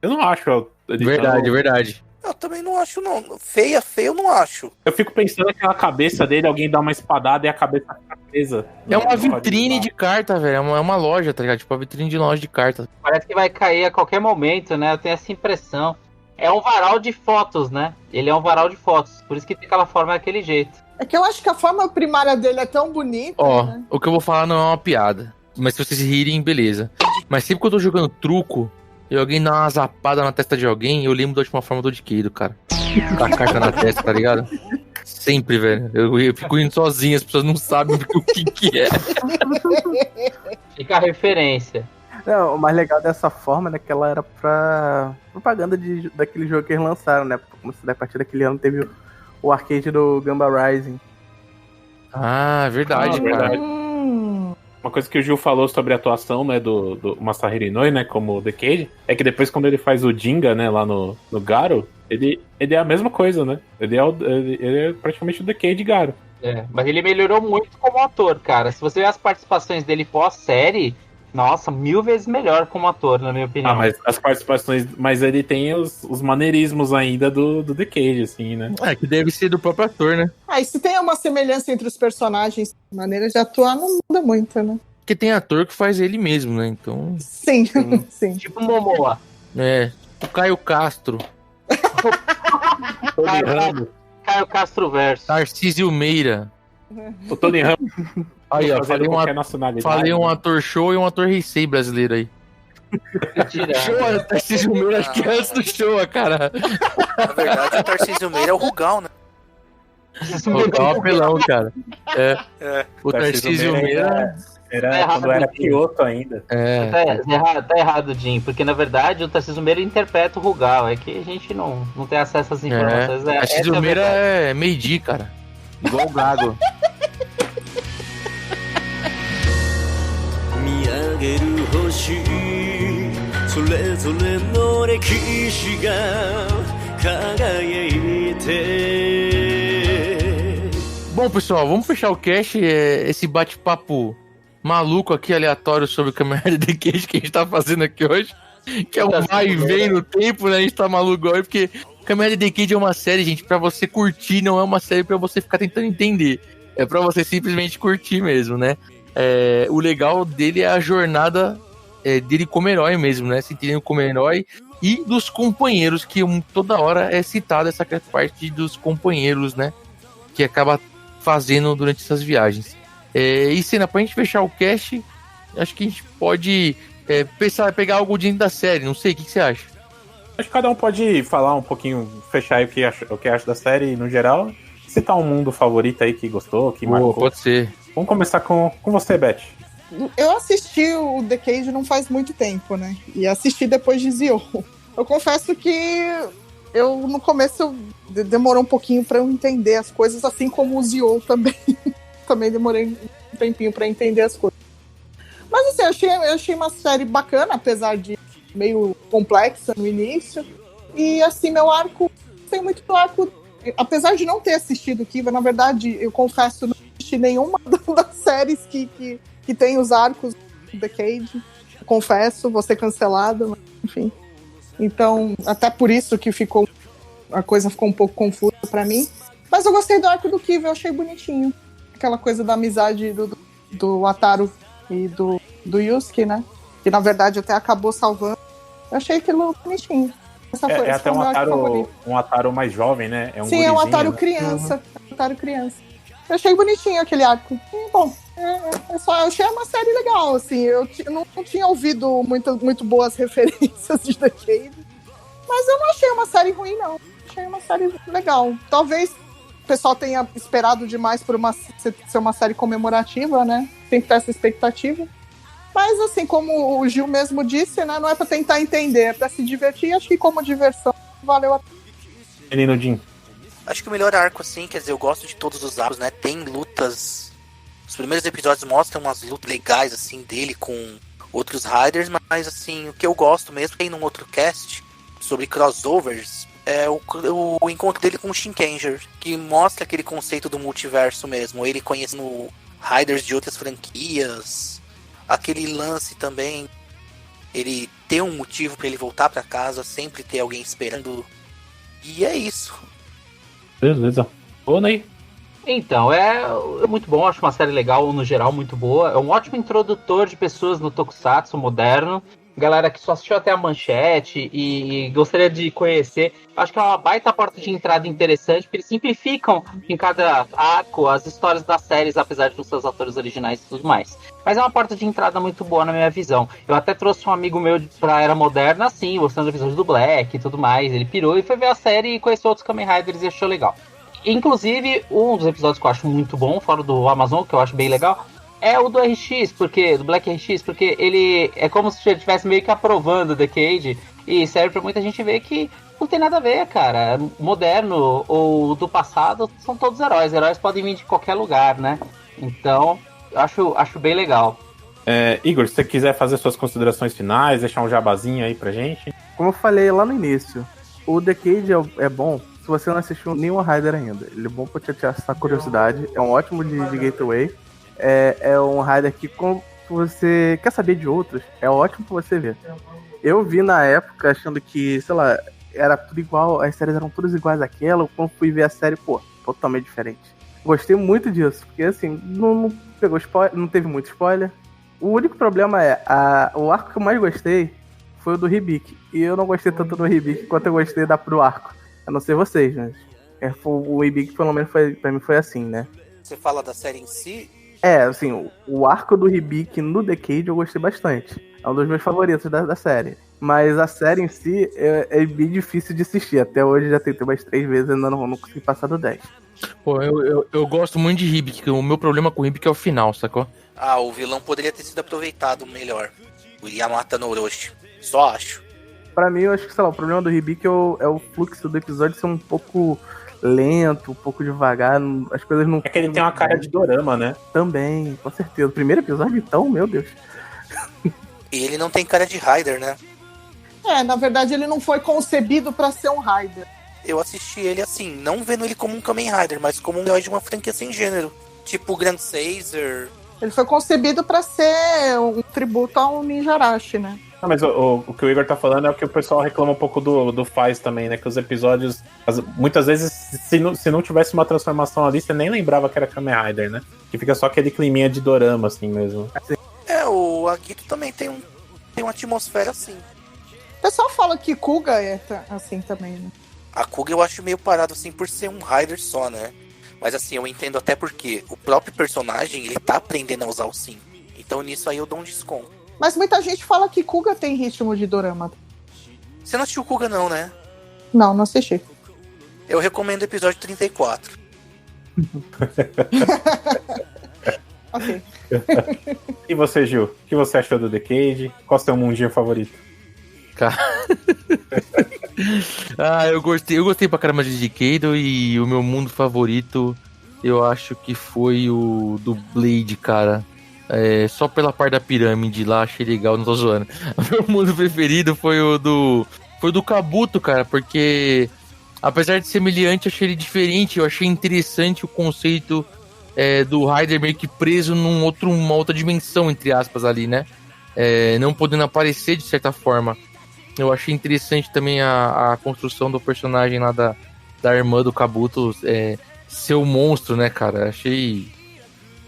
Eu não acho. Verdade. Eu também não acho, não. Feia eu não acho. Eu fico pensando naquela cabeça dele, alguém dá uma espadada e a cabeça fica presa. É uma vitrine de carta, velho. É uma loja, tá ligado? Tipo, uma vitrine de loja de carta. Parece que vai cair a qualquer momento, né? Eu tenho essa impressão. É um varal de fotos, né? Ele é um varal de fotos. Por isso que tem aquela forma daquele jeito. É que eu acho que a forma primária dele é tão bonita. Né? O que eu vou falar não é uma piada. Mas se vocês rirem, beleza. Mas sempre que eu tô jogando truco e alguém dá uma zapada na testa de alguém, eu lembro da última forma do Decade, cara. Com a carta na testa, tá ligado? Sempre, velho. Eu fico indo sozinho, as pessoas não sabem o que é. Fica a referência. Não, o mais legal dessa forma, né, que ela era pra propaganda daquele jogo que eles lançaram, né? Como se a partir daquele ano teve o arcade do Gamba Rising. Verdade, cara. Uma coisa que o Gil falou sobre a atuação, né, do Masahiro Inoue, né, como o Decade, é que depois quando ele faz o Jinga, né, lá no Garo, ele é a mesma coisa, né? Ele é praticamente o Decade Garo. Mas ele melhorou muito como ator, cara. Se você ver as participações dele pós-série, nossa, 1000 vezes melhor como ator, na minha opinião. Mas as participações... Mas ele tem os maneirismos ainda do Decade, assim, né? Que deve ser do próprio ator, né? E se tem uma semelhança entre os personagens, maneira de atuar não muda muito, né? Porque tem ator que faz ele mesmo, né? Então... Sim. Sim. Tipo Momoa. O Caio Castro. Tony Ramos. Caio Castro Verso. Tarcísio Meira. O Tony Ramos. Aí, ó, falei um ator show e um ator Heisei brasileiro aí. Show, Tarcísio Meira, acho que é antes do show, cara. Na verdade, o Tarcísio Meira é o Rugal, né? Rugal apelão, cara. O Tarcísio Meira... Era quando era Kyoto ainda. Tá errado, Jim, porque na verdade o Tarcísio Meira interpreta o Rugal. É que a gente não tem acesso às informações. Tarcísio Meira é Meiji, cara. Igual o Gago. Bom, pessoal, vamos fechar o cast. Esse bate-papo maluco aqui, aleatório, sobre o Kamen Rider Decade que a gente tá fazendo aqui hoje. Que é um vai e vem no tempo, né? A gente tá maluco agora, porque Kamen Rider Decade é uma série, gente, pra você curtir, não é uma série pra você ficar tentando entender. É pra você simplesmente curtir mesmo, né? O legal dele é a jornada dele como herói mesmo, né? Se entendendo como herói e dos companheiros, que toda hora é citada essa parte dos companheiros, né? Que acaba fazendo durante essas viagens. E Senna, pra gente fechar o cast, acho que a gente pode pegar algo dentro da série, não sei, o que você acha? Acho que cada um pode falar um pouquinho, fechar aí o que acha da série no geral, citar um mundo favorito aí que gostou, que marcou. Pode ser. Vamos começar com você, Beth. Eu assisti o Decade não faz muito tempo, né? E assisti depois de Zio. Eu confesso que no começo demorou um pouquinho pra eu entender as coisas, assim como o Zio também. Também demorei um tempinho pra entender as coisas. Mas assim, eu achei uma série bacana, apesar de meio complexa no início. E assim, meu arco, tem muito do arco. Apesar de não ter assistido Kiva, na verdade, eu confesso, não assisti nenhuma das séries que tem os arcos do Decade. Confesso, vou ser cancelado, mas, enfim. Então, até por isso que a coisa ficou um pouco confusa pra mim. Mas eu gostei do arco do Kiva, eu achei bonitinho. Aquela coisa da amizade do Ataru e do Yusuke, né? Que na verdade até acabou salvando. Eu achei aquilo bonitinho. É até um Ataru mais jovem, né? É um Sim, é um Ataru né? criança. Ataru criança. Eu achei bonitinho aquele arco. E, bom, eu achei uma série legal, assim. Eu não tinha ouvido muito boas referências de Decade. Mas eu não achei uma série ruim, não. Achei uma série legal. Talvez o pessoal tenha esperado demais por ser uma série comemorativa, né? Tem que ter essa expectativa. Mas, assim, como o Gil mesmo disse, né? Não é pra tentar entender, é pra se divertir. E acho que como diversão, valeu a pena. Menino Jim. Acho que o melhor arco, assim, quer dizer, eu gosto de todos os arcos, né? Tem lutas. Os primeiros episódios mostram umas lutas legais, assim, dele com outros Riders, mas, assim, o que eu gosto mesmo, tem num outro cast sobre crossovers, é o encontro dele com o Shinkenger, que mostra aquele conceito do multiverso mesmo, ele conhecendo Riders de outras franquias, aquele lance também, ele ter um motivo pra ele voltar pra casa, sempre ter alguém esperando, e é isso. Beleza. Ô, Ney. Então, é muito bom, acho uma série legal, no geral, muito boa. É um ótimo introdutor de pessoas no Tokusatsu moderno. Galera que só assistiu até a manchete e gostaria de conhecer. Acho que é uma baita porta de entrada interessante, porque eles simplificam em cada arco as histórias das séries, apesar de não ser os atores originais e tudo mais. Mas é uma porta de entrada muito boa na minha visão. Eu até trouxe um amigo meu pra Era Moderna, assim, mostrando o episódio do Black e tudo mais. Ele pirou e foi ver a série e conheceu outros Kamen Riders e achou legal. Inclusive, um dos episódios que eu acho muito bom, fora do Amazon, que eu acho bem legal, é o do RX, do Black RX, porque ele é como se ele estivesse meio que aprovando o Decade, e serve pra muita gente ver que não tem nada a ver, cara. Moderno ou do passado são todos heróis. Heróis podem vir de qualquer lugar, né? Então, eu acho bem legal. Igor, se você quiser fazer suas considerações finais, deixar um jabazinho aí pra gente. Como eu falei lá no início, o Decade é bom se você não assistiu nenhum Rider ainda. Ele é bom pra te ativar essa curiosidade. É um ótimo de gateway. É um Rider que, quando você quer saber de outros, é ótimo pra você ver. Eu vi na época achando que, sei lá, era tudo igual, as séries eram todas iguais àquela. Quando fui ver a série, totalmente diferente. Gostei muito disso, porque assim, não pegou spoiler, não teve muito spoiler. O único problema o arco que eu mais gostei foi o do Hibiki. E eu não gostei tanto do Hibiki quanto eu gostei pro arco. A não ser vocês, mas o Hibiki pelo menos pra mim foi assim, né? Você fala da série em si? Assim, o arco do Hibiki no Decade eu gostei bastante. É um dos meus favoritos da série. Mas a série em si é bem difícil de assistir. Até hoje já tentei umas 3 vezes e ainda não consegui passar do 10. Pô, eu gosto muito de Hibiki. O meu problema com o Hibiki é o final, sacou? O vilão poderia ter sido aproveitado melhor. O Yamata no Orochi. Só acho. Pra mim, eu acho que, sei lá, o problema do Hibiki é o fluxo do episódio ser um pouco lento, um pouco devagar, as coisas não... É que ele tem uma cara de dorama, né? Também, com certeza. O primeiro episódio, então, meu Deus. E ele não tem cara de Rider, né? Na verdade, ele não foi concebido pra ser um Rider. Eu assisti ele assim, não vendo ele como um Kamen Rider, mas como um herói de uma franquia sem gênero. Tipo o Grand Caesar. Ele foi concebido para ser um tributo ao Ninja Arashi, né? Não, mas o que o Igor tá falando é o que o pessoal reclama um pouco do Faz também, né? Que os episódios, muitas vezes, se não tivesse uma transformação ali, você nem lembrava que era Kamen Rider, né? Que fica só aquele climinha de dorama, assim mesmo. O Agito também tem uma atmosfera assim. O pessoal fala que Kuga é assim também, né? A Kuga eu acho meio parado assim por ser um Rider só, né? Mas assim, eu entendo até porque o próprio personagem, ele tá aprendendo a usar o Sim. Então nisso aí eu dou um desconto. Mas muita gente fala que Kuga tem ritmo de dorama. Você não assistiu Kuga não, né? Não assisti. Eu recomendo o episódio 34. Ok. E você, Gil? O que você achou do Decade? Qual é o seu mundinho favorito? Cara. Eu gostei pra caramba de Decade e o meu mundo favorito eu acho que foi o do Blade, cara. Só pela parte da pirâmide lá, achei legal, não tô zoando. O meu mundo preferido foi o do Kabuto, cara, porque apesar de semelhante, achei ele diferente, eu achei interessante o conceito do Rider meio que preso numa outra dimensão, entre aspas, ali, né? Não podendo aparecer de certa forma. Eu achei interessante também a construção do personagem lá da irmã do Kabuto ser o monstro, né, cara?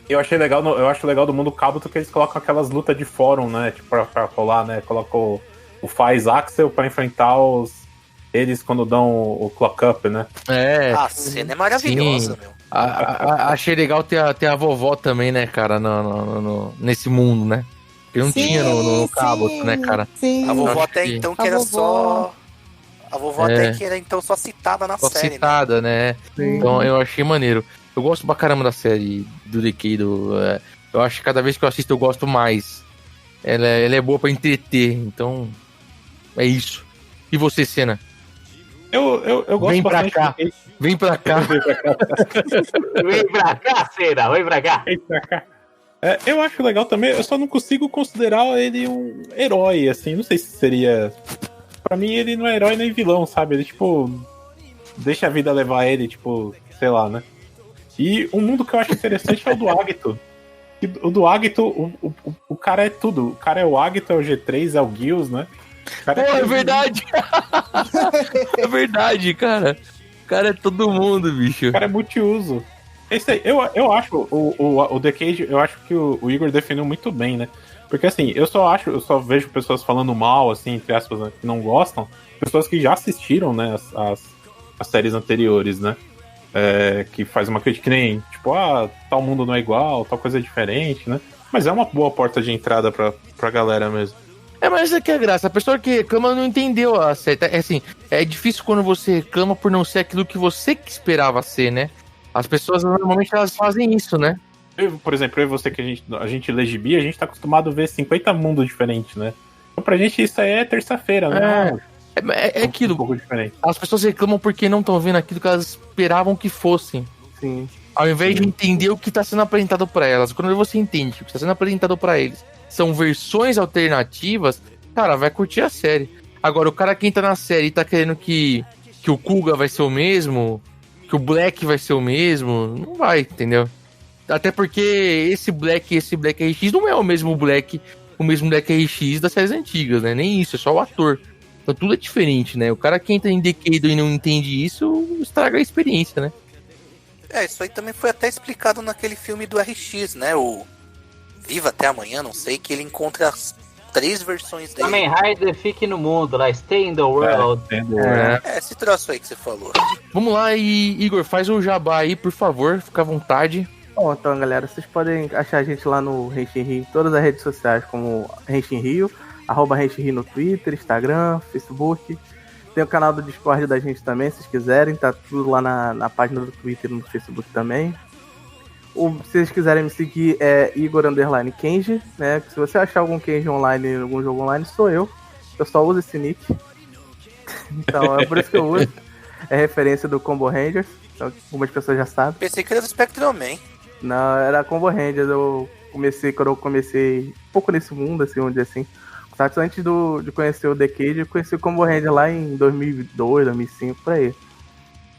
Eu acho legal do mundo Kabuto que eles colocam aquelas lutas de fórum, né? Tipo, pra rolar, né? Colocou o Faz Axel pra enfrentar eles quando dão o Clock Up, né? A cena é maravilhosa, sim. meu. Achei legal ter a vovó também, né, cara, nesse mundo, né? Que não tinha no Kabuto, né, cara? Sim. A vovó até então que era só... A vovó até que era então só citada na série, citada, né? Então eu achei maneiro. Eu gosto pra caramba da série do Decade. Eu acho que cada vez que eu assisto eu gosto mais. Ela é boa pra entreter, então é isso. E você, Senna? Eu gosto bastante. Vem pra cá. Vem pra cá, Senna, vem pra cá. Vem pra cá. Eu acho legal também, eu só não consigo considerar ele um herói, assim, não sei se seria... Pra mim ele não é herói nem vilão, sabe? Ele, tipo, deixa a vida levar ele, tipo, sei lá, né? E um mundo que eu acho interessante é o do Agito. O do Agito, o cara é tudo. O cara é o Agito, é o G3, é o Gills, né? É verdade! É verdade, cara. O cara é todo mundo, bicho. O cara é multiuso. Esse aí, eu acho, o Decade, eu acho que o Igor definiu muito bem, né? Porque assim, eu só vejo pessoas falando mal, assim, entre aspas, né, que não gostam, pessoas que já assistiram, né, as séries anteriores, né? Que faz uma crítica que nem, tipo, tal mundo não é igual, tal coisa é diferente, né? Mas é uma boa porta de entrada pra galera mesmo. Mas essa aqui é a graça. A pessoa que reclama não entendeu a série. É difícil quando você reclama por não ser aquilo que você que esperava ser, né? As pessoas normalmente elas fazem isso, né? Por exemplo, eu e você que a gente lê gibi, a gente tá acostumado a ver 50 mundos diferentes, né? Então pra gente isso aí é terça-feira, né? É aquilo. Um pouco diferente. As pessoas reclamam porque não estão vendo aquilo que elas esperavam que fossem. Sim. Ao invés de entender o que está sendo apresentado para elas. Quando você entende o que está sendo apresentado para eles são versões alternativas, cara, vai curtir a série. Agora, o cara que entra na série e tá querendo que o Kuga vai ser o mesmo, que o Black vai ser o mesmo, não vai, entendeu? Até porque esse Black RX não é o mesmo Black RX das séries antigas, né? Nem isso, é só o ator. Então tudo é diferente, né? O cara que entra em Decade e não entende isso, estraga a experiência, né? Isso aí também foi até explicado naquele filme do RX, né? O Viva Até Amanhã, não sei, que ele encontra as 3 versões dele. Kamen Rider Fique no Mundo, lá, Stay in the World. Esse troço aí que você falou. Vamos lá, Igor, faz o jabá aí, por favor, fica à vontade. Bom, então, galera, vocês podem achar a gente lá no Henshin Rio, em todas as redes sociais, como Henshin Rio, @Henshin Rio no Twitter, Instagram, Facebook. Tem o canal do Discord da gente também, se vocês quiserem, tá tudo lá na página do Twitter e no Facebook também. Se vocês quiserem me seguir, é Igor_Kenji, né? Se você achar algum Kenji online, algum jogo online, sou eu. Eu só uso esse nick. Então, é por isso que eu uso. É referência do Combo Rangers, então algumas pessoas já sabem. Pensei que era do Spectrum-Man. Não, era Combo Rangers. Quando eu comecei um pouco nesse mundo, assim, vamos dizer assim. Antes de conhecer o Decade, eu conheci o Combo Ranger lá em 2002, 2005, por aí.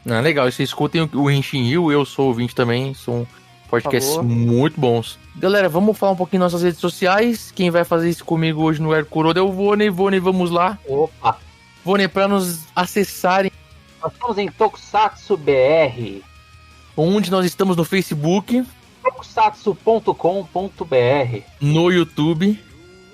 Legal, vocês escutem o Henshin Rio, eu sou ouvinte também, sou Podcasts muito bons. Galera, vamos falar um pouquinho nas nossas redes sociais. Quem vai fazer isso comigo hoje no Kuroda é o Vone. Vone, vamos lá. Opa! Vone, para nos acessarem. Nós estamos em Tokusatsu BR. Onde nós estamos no Facebook. Tokusatsu.com.br. No YouTube.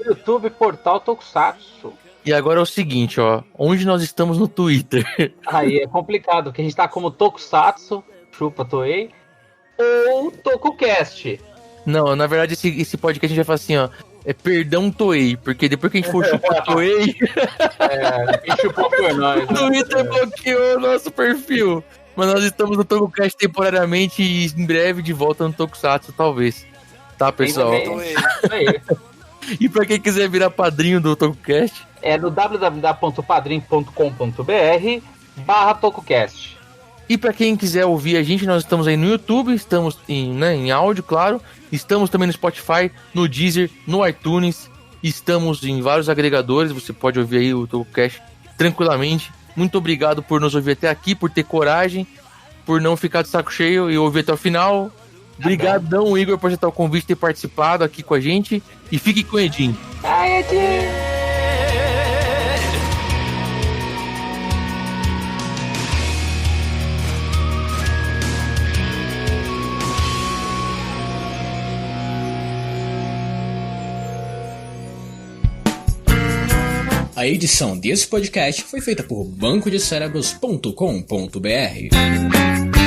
YouTube, portal Tokusatsu. E agora é o seguinte, ó. Onde nós estamos no Twitter? Aí é complicado, porque a gente tá como Tokusatsu, chupa Toei, ou TokuCast. Não, na verdade esse podcast a gente vai falar assim, ó. É perdão Toei, porque depois que a gente for chupar Toei... quem chupou foi nós. O Twitter bloqueou o nosso perfil. Mas nós estamos no TokuCast temporariamente e em breve de volta no Tokusatsu, talvez. Tá, pessoal? E pra quem quiser virar padrinho do TokuCast... É no www.padrim.com.br/TokuCast. E pra quem quiser ouvir a gente, nós estamos aí no YouTube, estamos em áudio, claro. Estamos também no Spotify, no Deezer, no iTunes. Estamos em vários agregadores, você pode ouvir aí o TokuCast tranquilamente. Muito obrigado por nos ouvir até aqui, por ter coragem, por não ficar de saco cheio e ouvir até o final. Obrigadão, Igor, por aceitar o convite e ter participado aqui com a gente. E fique com o Edinho. Ai, Edinho! A edição desse podcast foi feita por bancodecerebros.com.br.